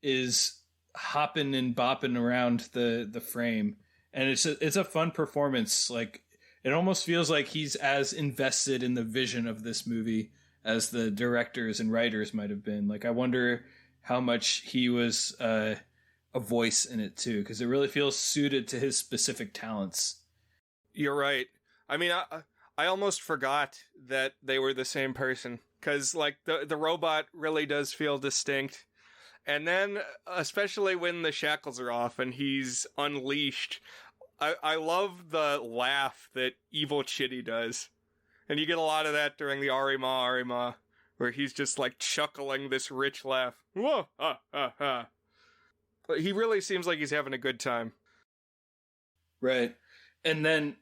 is hopping and bopping around the frame, and it's a fun performance. Like, it almost feels like he's as invested in the vision of this movie as the directors and writers might have been. Like, I wonder how much he was a voice in it too, because it really feels suited to his specific talents. You're right. I mean, I almost forgot that they were the same person, because like the robot really does feel distinct. And then, especially when the shackles are off and he's unleashed, I love the laugh that Evil Chitty does. And you get a lot of that during the Arima, where he's just like chuckling this rich laugh. Whoa, ha, ha, ha. But he really seems like he's having a good time. Right. And then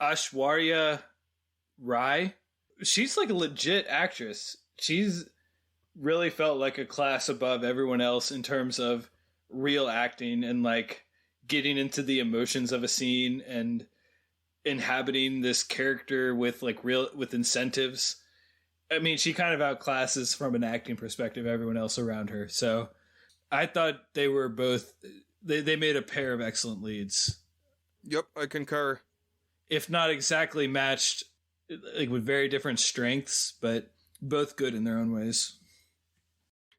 Aishwarya Rai, she's like a legit actress. She's really felt like a class above everyone else in terms of real acting and like getting into the emotions of a scene and inhabiting this character with like with incentives. I mean, she kind of outclasses from an acting perspective everyone else around her. So I thought they were both, they made a pair of excellent leads. Yep, I concur. If not exactly matched, like with very different strengths, but both good in their own ways.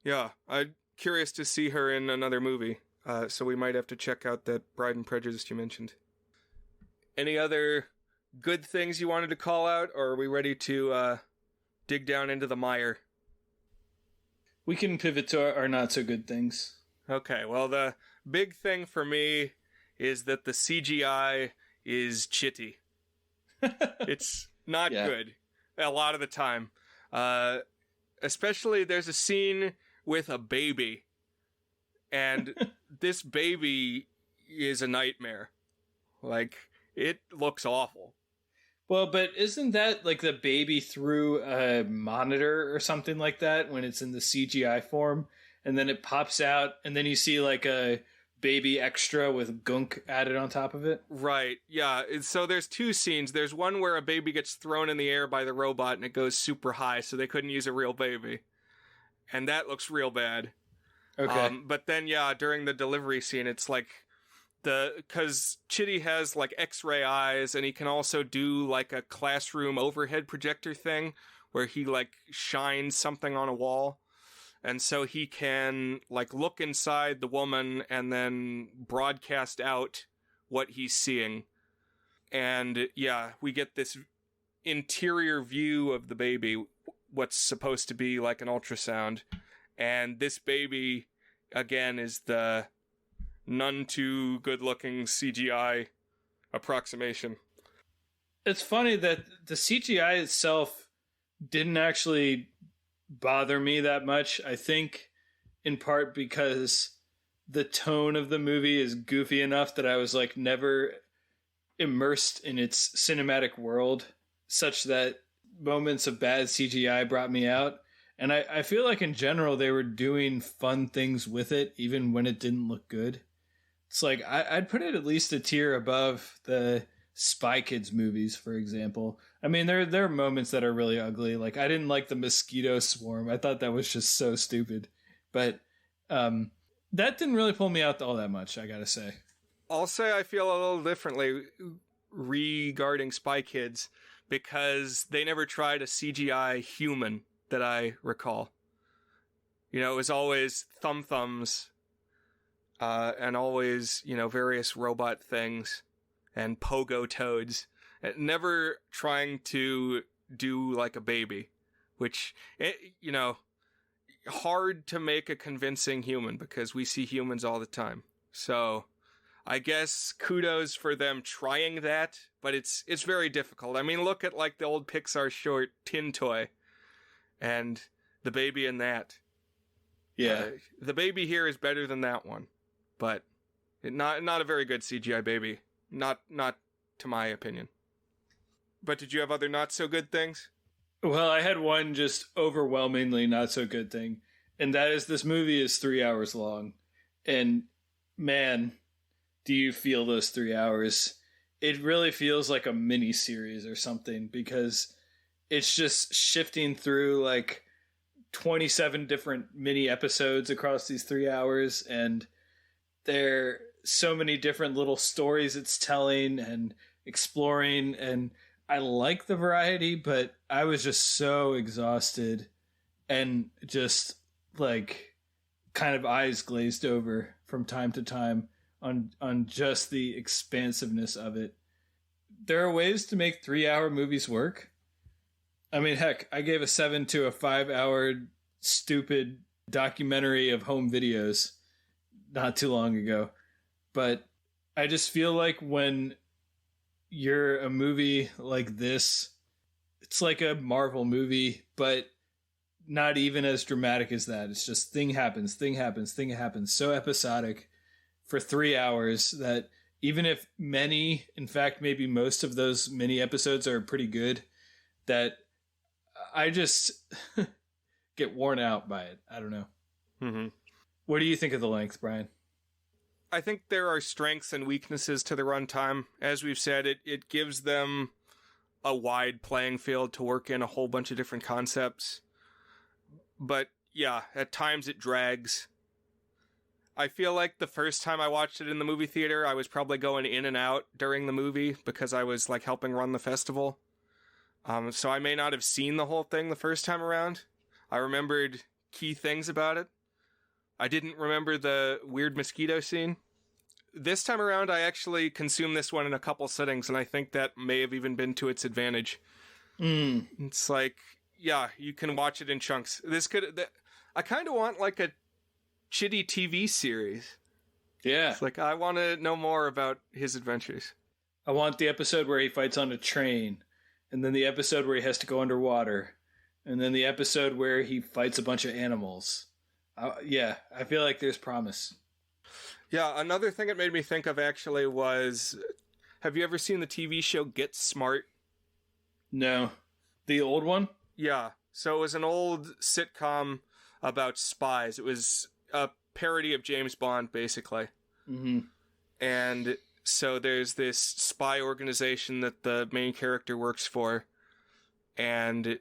Yeah, I'm curious to see her in another movie, so we might have to check out that Pride and Prejudice you mentioned. Any other good things you wanted to call out, or are we ready to dig down into the mire? We can pivot to our not so good things. Okay, well, the big thing for me is that the CGI is chitty. It's not good a lot of the time. Especially there's a scene with a baby, and this baby is a nightmare. Like, it looks awful. Well, but isn't that like the baby through a monitor or something like that when it's in the CGI form, and then it pops out, and then you see like a baby extra with gunk added on top of it? Right, yeah. So there's two scenes. There's one where a baby gets thrown in the air by the robot and it goes super high, so they couldn't use a real baby. And that looks real bad. Okay. But then, yeah, during the delivery scene, it's like because Chitty has like X-ray eyes, and he can also do like a classroom overhead projector thing where he like shines something on a wall. And so he can like look inside the woman and then broadcast out what he's seeing. And yeah, we get this interior view of the baby, what's supposed to be like an ultrasound. And this baby, again, is the none too good looking CGI approximation. It's funny that the CGI itself didn't actually bother me that much. I think in part because the tone of the movie is goofy enough that I was like never immersed in its cinematic world such that moments of bad CGI brought me out. And I feel like in general they were doing fun things with it even when it didn't look good. It's like I'd put it at least a tier above the Spy Kids movies, for example. I mean, there are moments that are really ugly. Like, I didn't like the mosquito swarm. I thought that was just so stupid. But that didn't really pull me out all that much, I gotta say. I'll say I feel a little differently regarding Spy Kids because they never tried a CGI human that I recall. You know, it was always thumbs. and always, various robot things and pogo toads, and never trying to do like a baby, which, hard to make a convincing human because we see humans all the time. So I guess kudos for them trying that, but it's very difficult. I mean, look at like the old Pixar short Tin Toy and the baby in that. Yeah. The baby here is better than that one, but not a very good CGI baby. Not to my opinion. But did you have other not so good things? Well, I had one just overwhelmingly not so good thing, and that is this movie is 3 hours long. And man, do you feel those 3 hours? It really feels like a mini series or something, because it's just shifting through like 27 different mini episodes across these 3 hours, and there are so many different little stories it's telling and exploring, and I like the variety, but I was just so exhausted and just like kind of eyes glazed over from time to time on just the expansiveness of it. There are ways to make 3 hour movies work. I mean, heck, I gave a 7 to a 5 hour stupid documentary of home videos not too long ago. But I just feel like when you're a movie like this, it's like a Marvel movie, but not even as dramatic as that. It's just thing happens. So episodic for 3 hours that even if many, in fact, maybe most of those mini episodes are pretty good, that I just get worn out by it. I don't know. Mm-hmm. What do you think of the length, Brian? I think there are strengths and weaknesses to the runtime. As we've said, it gives them a wide playing field to work in a whole bunch of different concepts. But yeah, at times it drags. I feel like the first time I watched it in the movie theater, I was probably going in and out during the movie because I was like helping run the festival. So I may not have seen the whole thing the first time around. I remembered key things about it. I didn't remember the weird mosquito scene. This time around, I actually consumed this one in a couple sittings, and I think that may have even been to its advantage. It's like, yeah, you can watch it in chunks. I kind of want like a Chitty TV series. Yeah. It's like, I want to know more about his adventures. I want the episode where he fights on a train, and then the episode where he has to go underwater, and then the episode where he fights a bunch of animals. Yeah, I feel like there's promise. Yeah, another thing it made me think of actually was, have you ever seen the TV show Get Smart? No. The old one? Yeah, so it was an old sitcom about spies. It was a parody of James Bond, basically. Mm-hmm. And so there's this spy organization that the main character works for, and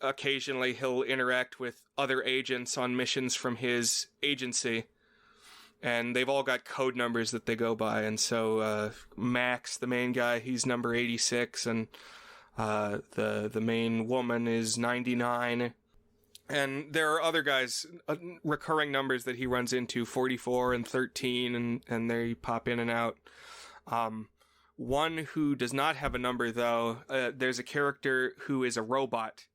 occasionally he'll interact with other agents on missions from his agency, and they've all got code numbers that they go by. And so Max, the main guy, he's number 86, and the main woman is 99. And there are other guys, recurring numbers that he runs into, 44 and 13, and they pop in and out. One who does not have a number, though, there's a character who is a robot,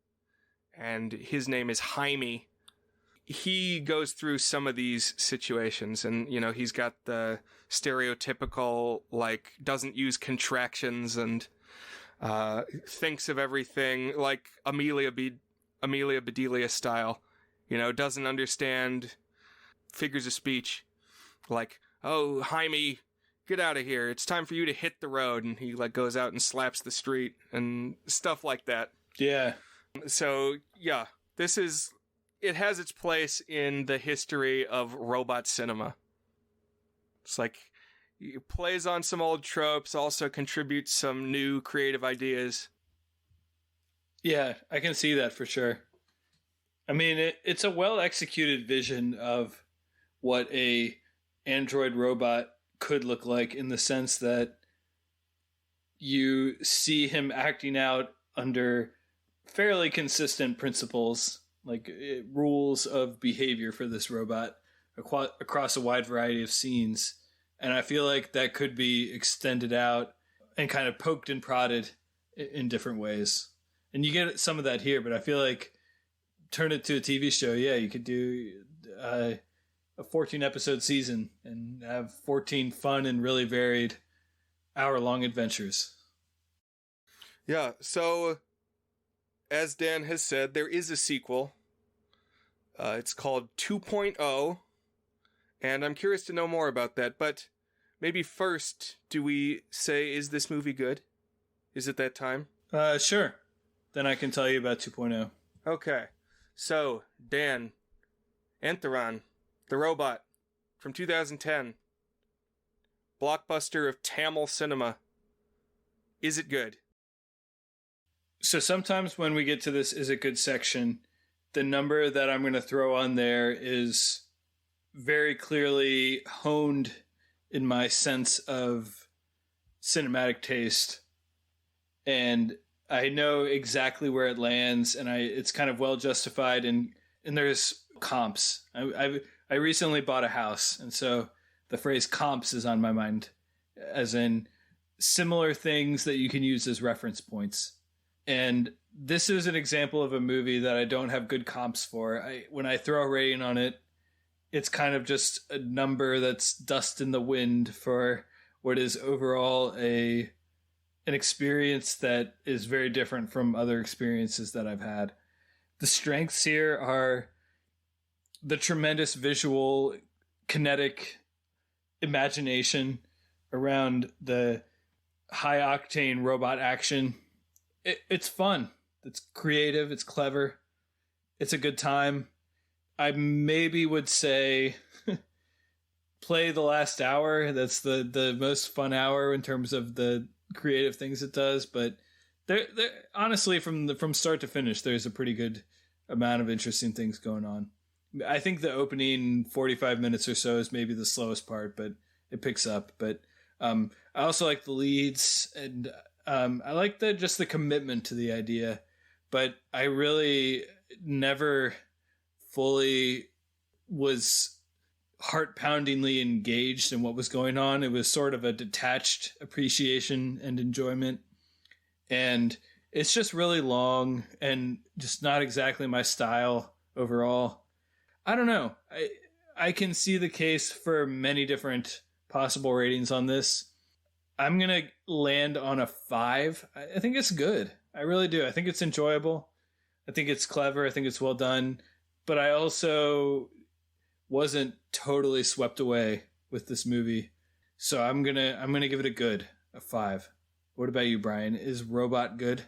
and his name is Jaime. He goes through some of these situations, and, he's got the stereotypical, like, doesn't use contractions and thinks of everything like Amelia Bedelia style, doesn't understand figures of speech. Like, oh, Jaime, get out of here. It's time for you to hit the road. And he goes out and slaps the street and stuff like that. Yeah. So, yeah, it has its place in the history of robot cinema. It's like, it plays on some old tropes, also contributes some new creative ideas. Yeah, I can see that for sure. I mean, it's a well-executed vision of what a android robot could look like, in the sense that you see him acting out under fairly consistent principles, like rules of behavior for this robot across a wide variety of scenes. And I feel like that could be extended out and kind of poked and prodded in different ways. And you get some of that here, but I feel like turn it to a TV show. Yeah, you could do a 14 episode season and have 14 fun and really varied hour-long adventures. Yeah, so as Dan has said, there is a sequel. It's called 2.0, and I'm curious to know more about that. But maybe first, do we say, is this movie good? Is it that time? Sure. Then I can tell you about 2.0. Okay. So, Dan, Enthiran, the robot, from 2010. Blockbuster of Tamil cinema. Is it good? So sometimes when we get to this is it good section, the number that I'm going to throw on there is very clearly honed in my sense of cinematic taste. And I know exactly where it lands, and it's kind of well justified, and there's comps. I recently bought a house, and so the phrase comps is on my mind, as in similar things that you can use as reference points. And this is an example of a movie that I don't have good comps for. When I throw a rating on it, it's kind of just a number that's dust in the wind for what is overall an experience that is very different from other experiences that I've had. The strengths here are the tremendous visual, kinetic imagination around the high-octane robot action. It's fun. It's creative. It's clever. It's a good time. I maybe would say play the last hour. That's the most fun hour in terms of the creative things it does. But there honestly, from start to finish, there's a pretty good amount of interesting things going on. I think the opening 45 minutes or so is maybe the slowest part, but it picks up. But I also like the leads, and I like the commitment to the idea, but I really never fully was heart-poundingly engaged in what was going on. It was sort of a detached appreciation and enjoyment, and it's just really long and just not exactly my style overall. I don't know. I can see the case for many different possible ratings on this. I'm going to land on a 5. I think it's good. I really do. I think it's enjoyable. I think it's clever. I think it's well done. But I also wasn't totally swept away with this movie. So I'm going to give it a 5. What about you, Brian? Is Robot good?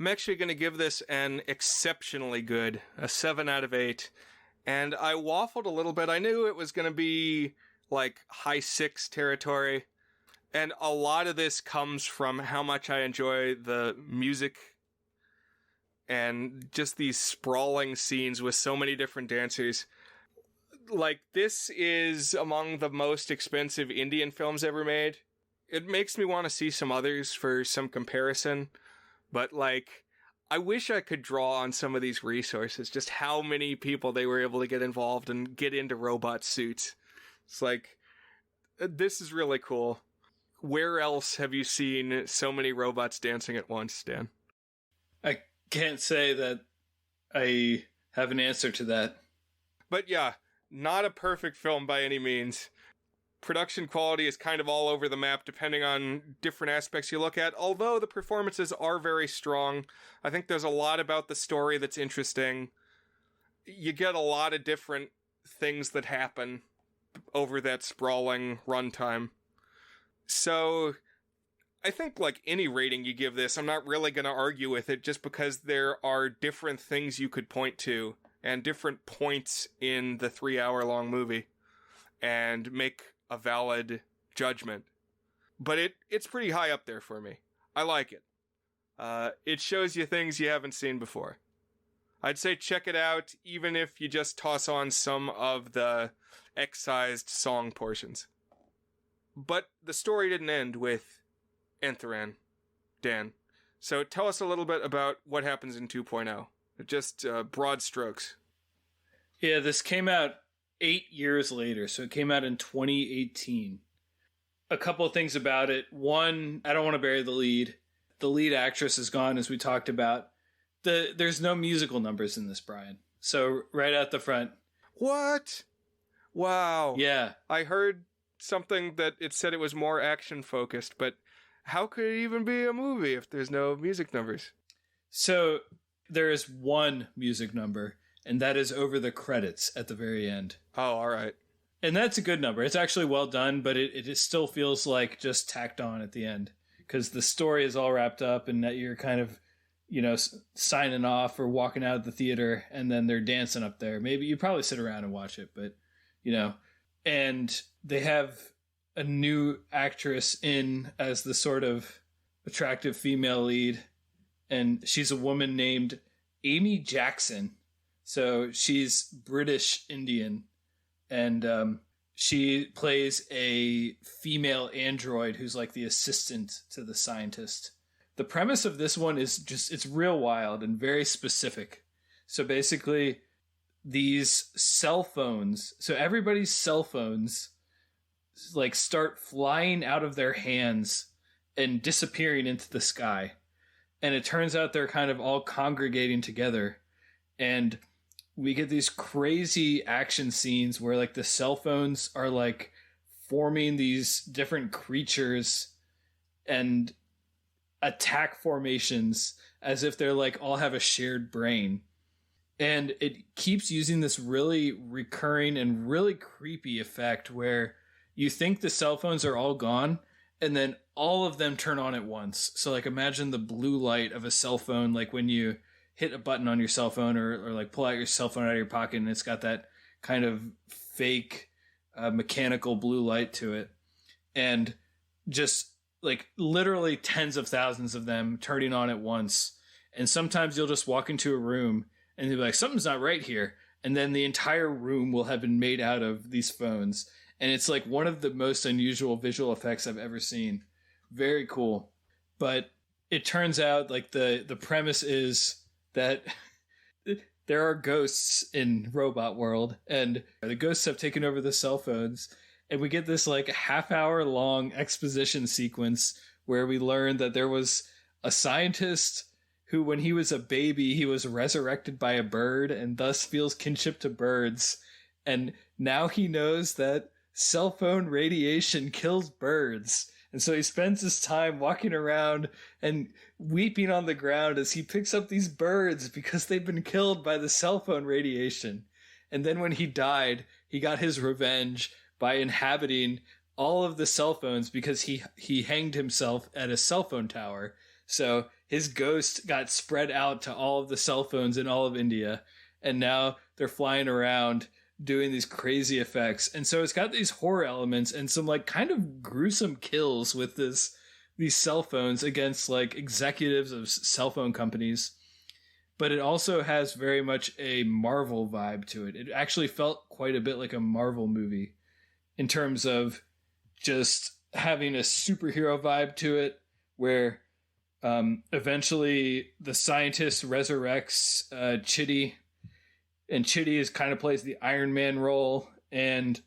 I'm actually going to give this an exceptionally good, a 7 out of 8. And I waffled a little bit. I knew it was going to be like high 6 territory. And a lot of this comes from how much I enjoy the music and just these sprawling scenes with so many different dancers. Like, this is among the most expensive Indian films ever made. It makes me want to see some others for some comparison. But, like, I wish I could draw on some of these resources, just how many people they were able to get involved and get into robot suits. It's like, this is really cool. Where else have you seen so many robots dancing at once, Dan? I can't say that I have an answer to that. But yeah, not a perfect film by any means. Production quality is kind of all over the map depending on different aspects you look at, although the performances are very strong. I think there's a lot about the story that's interesting. You get a lot of different things that happen over that sprawling runtime. So, I think like any rating you give this, I'm not really going to argue with it just because there are different things you could point to and different points in the 3-hour-long movie and make a valid judgment. But it's pretty high up there for me. I like it. It shows you things you haven't seen before. I'd say check it out even if you just toss on some of the excised song portions. But the story didn't end with Enthiran, Dan. So tell us a little bit about what happens in 2.0. Just broad strokes. Yeah, this came out 8 years later. So it came out in 2018. A couple of things about it. One, I don't want to bury the lead. The lead actress is gone, as we talked about. There's no musical numbers in this, Brian. So right out the front. What? Wow. Yeah. I heard something that it said it was more action focused, but how could it even be a movie if there's no music numbers? So there is one music number, and that is over the credits at the very end. Oh, all right. And that's a good number. It's actually well done, but it still feels like just tacked on at the end because the story is all wrapped up and that you're kind of, signing off or walking out of the theater and then they're dancing up there. Maybe you probably sit around and watch it, but, and they have a new actress in as the sort of attractive female lead. And she's a woman named Amy Jackson. So she's British Indian. And she plays a female android who's like the assistant to the scientist. The premise of this one is it's real wild and very specific. So basically, these cell phones, so everybody's cell phones like start flying out of their hands and disappearing into the sky. And it turns out they're kind of all congregating together. And we get these crazy action scenes where like the cell phones are like forming these different creatures and attack formations as if they're like all have a shared brain. And it keeps using this really recurring and really creepy effect where you think the cell phones are all gone and then all of them turn on at once. So like imagine the blue light of a cell phone, like when you hit a button on your cell phone or like pull out your cell phone out of your pocket and it's got that kind of fake mechanical blue light to it. And just like literally tens of thousands of them turning on at once. And sometimes you'll just walk into a room and you'll be like, something's not right here. And then the entire room will have been made out of these phones. And it's like one of the most unusual visual effects I've ever seen. Very cool. But it turns out like the premise is that there are ghosts in robot world and the ghosts have taken over the cell phones. And we get this like half-hour long exposition sequence where we learn that there was a scientist who, when he was a baby, he was resurrected by a bird and thus feels kinship to birds. And now he knows that cell phone radiation kills birds. And so he spends his time walking around and weeping on the ground as he picks up these birds because they've been killed by the cell phone radiation. And then when he died, he got his revenge by inhabiting all of the cell phones because he hanged himself at a cell phone tower. So his ghost got spread out to all of the cell phones in all of India. And now they're flying around doing these crazy effects. And so it's got these horror elements and some like kind of gruesome kills with these cell phones against like executives of cell phone companies. But it also has very much a Marvel vibe to it. It actually felt quite a bit like a Marvel movie in terms of just having a superhero vibe to it, where eventually the scientist resurrects Chitty, and Chitty is kind of plays the Iron Man role, and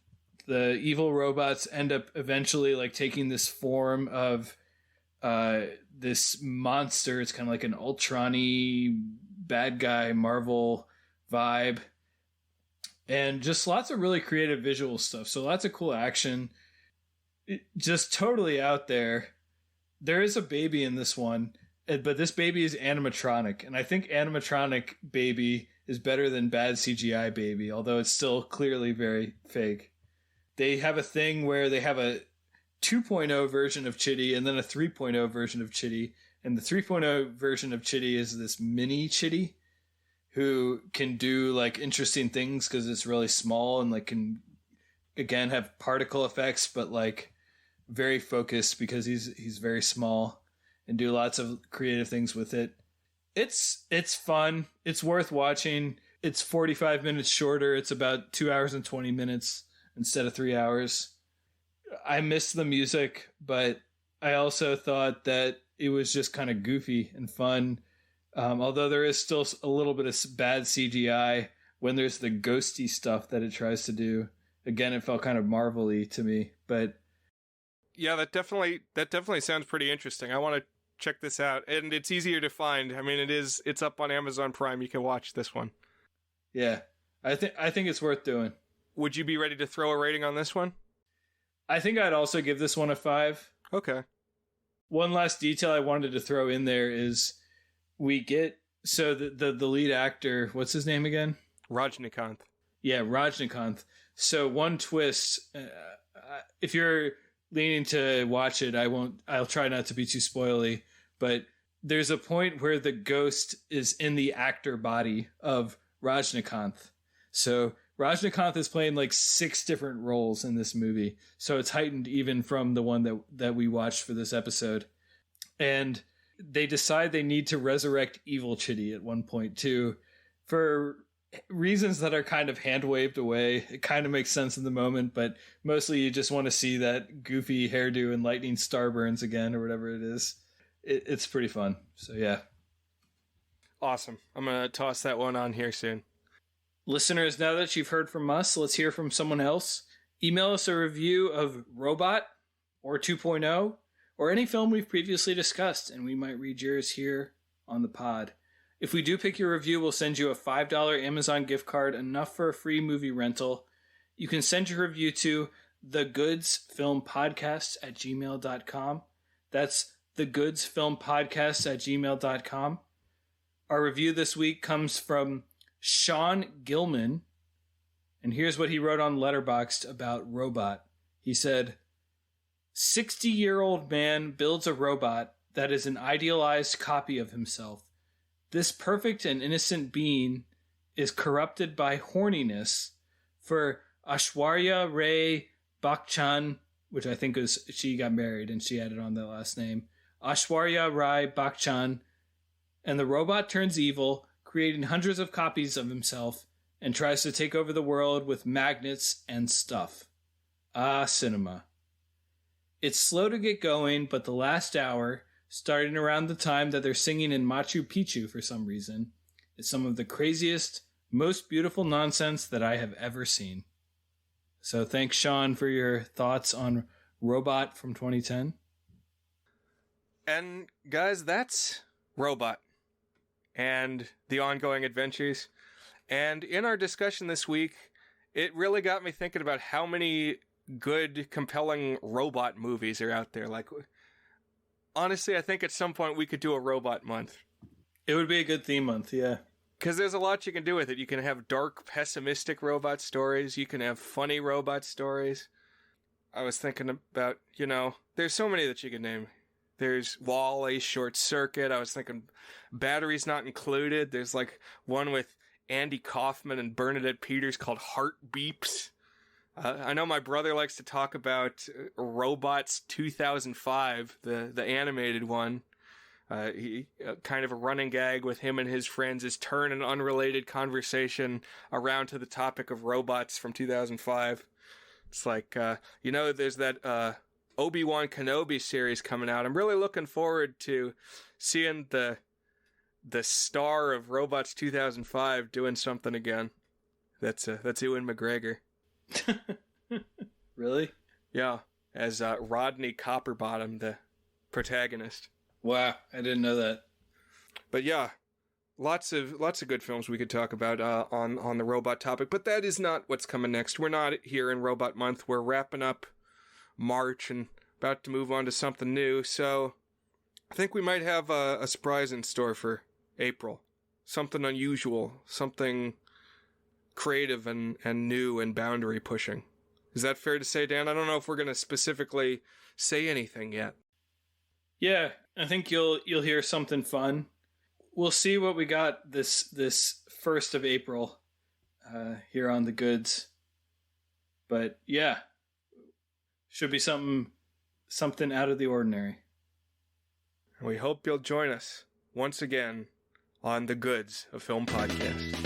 the evil robots end up eventually like taking this form of this monster. It's kind of like an Ultron-y bad guy Marvel vibe. And just lots of really creative visual stuff. So lots of cool action. Just totally out there. There is a baby in this one, but this baby is animatronic. And I think animatronic baby is better than bad CGI baby, although it's still clearly very fake. They have a thing where they have a 2.0 version of Chitty and then a 3.0 version of Chitty. And the 3.0 version of Chitty is this mini Chitty who can do like interesting things because it's really small and like can again have particle effects, but like very focused because he's very small and do lots of creative things with it. It's fun. It's worth watching. It's 45 minutes shorter. It's about 2 hours and 20 minutes instead of 3 hours. I missed the music, but I also thought that it was just kind of goofy and fun. Although there is still a little bit of bad CGI when there's the ghosty stuff that it tries to do. Again, it felt kind of Marvel-y to me, but Yeah, that definitely sounds pretty interesting. I want to check this out, and it's easier to find. I mean, it's up on Amazon Prime. You can watch this one. yeah, I think it's worth doing. Would you be ready to throw a rating on this one? I think I'd also give this one a 5. Okay. One last detail I wanted to throw in there is we get the lead actor, what's his name again? Rajnikanth. Yeah, Rajnikanth. So one twist, if you're leaning to watch it, I'll try not to be too spoily, but there's a point where the ghost is in the actor body of Rajnikanth. So Rajnikanth is playing like 6 different roles in this movie. So it's heightened even from the one that we watched for this episode. And they decide they need to resurrect Evil Chitty at one point too, for reasons that are kind of hand waved away. It kind of makes sense in the moment, but mostly you just want to see that goofy hairdo and lightning starburns again or whatever it is. It's pretty fun. So yeah. Awesome. I'm going to toss that one on here soon. Listeners, now that you've heard from us, let's hear from someone else. Email us a review of Robot or 2.0 or any film we've previously discussed, and we might read yours here on the pod. If we do pick your review, we'll send you a $5 Amazon gift card, enough for a free movie rental. You can send your review to thegoodsfilmpodcast@gmail.com. That's thegoodsfilmpodcast@gmail.com. Our review this week comes from Sean Gilman, and here's what he wrote on Letterboxd about Robot. He said, 60-year-old man builds a robot that is an idealized copy of himself. This perfect and innocent being is corrupted by horniness for Aishwarya Rai Bachchan, which I think is, she got married and she added on that last name, Aishwarya Rai Bachchan, and the robot turns evil, creating hundreds of copies of himself, and tries to take over the world with magnets and stuff. Ah, cinema. It's slow to get going, but the last hour, starting around the time that they're singing in Machu Picchu for some reason, is some of the craziest, most beautiful nonsense that I have ever seen. So thanks, Sean, for your thoughts on Robot from 2010. And guys, that's Robot and the ongoing adventures. And in our discussion this week, it really got me thinking about how many good, compelling robot movies are out there. Like, honestly, I think at some point we could do a robot month. It would be a good theme month, yeah. Because there's a lot you can do with it. You can have dark, pessimistic robot stories. You can have funny robot stories. I was thinking about, there's so many that you can name. There's Wall-E, Short Circuit. I was thinking Batteries Not Included. There's like one with Andy Kaufman and Bernadette Peters called Heart Beeps. I know my brother likes to talk about Robots 2005, the animated one. He kind of a running gag with him and his friends is turn an unrelated conversation around to the topic of robots from 2005. It's like, there's that Obi-Wan Kenobi series coming out. I'm really looking forward to seeing the star of Robots 2005 doing something again. That's Ewan McGregor. Really? Yeah, as Rodney Copperbottom, the protagonist. Wow, I didn't know that. But yeah, lots of good films we could talk about on the robot topic. But that is not what's coming next. We're not here in Robot Month. We're wrapping up March and about to move on to something new. So I think we might have a surprise in store for April. Something unusual, something creative and new and boundary pushing. Is that fair to say, Dan? I don't know if we're going to specifically say anything yet. Yeah, I think you'll hear something fun. We'll see what we got this 1st of April here on the Goods. But yeah, should be something out of the ordinary. We hope you'll join us once again on the Goods of Film Podcast.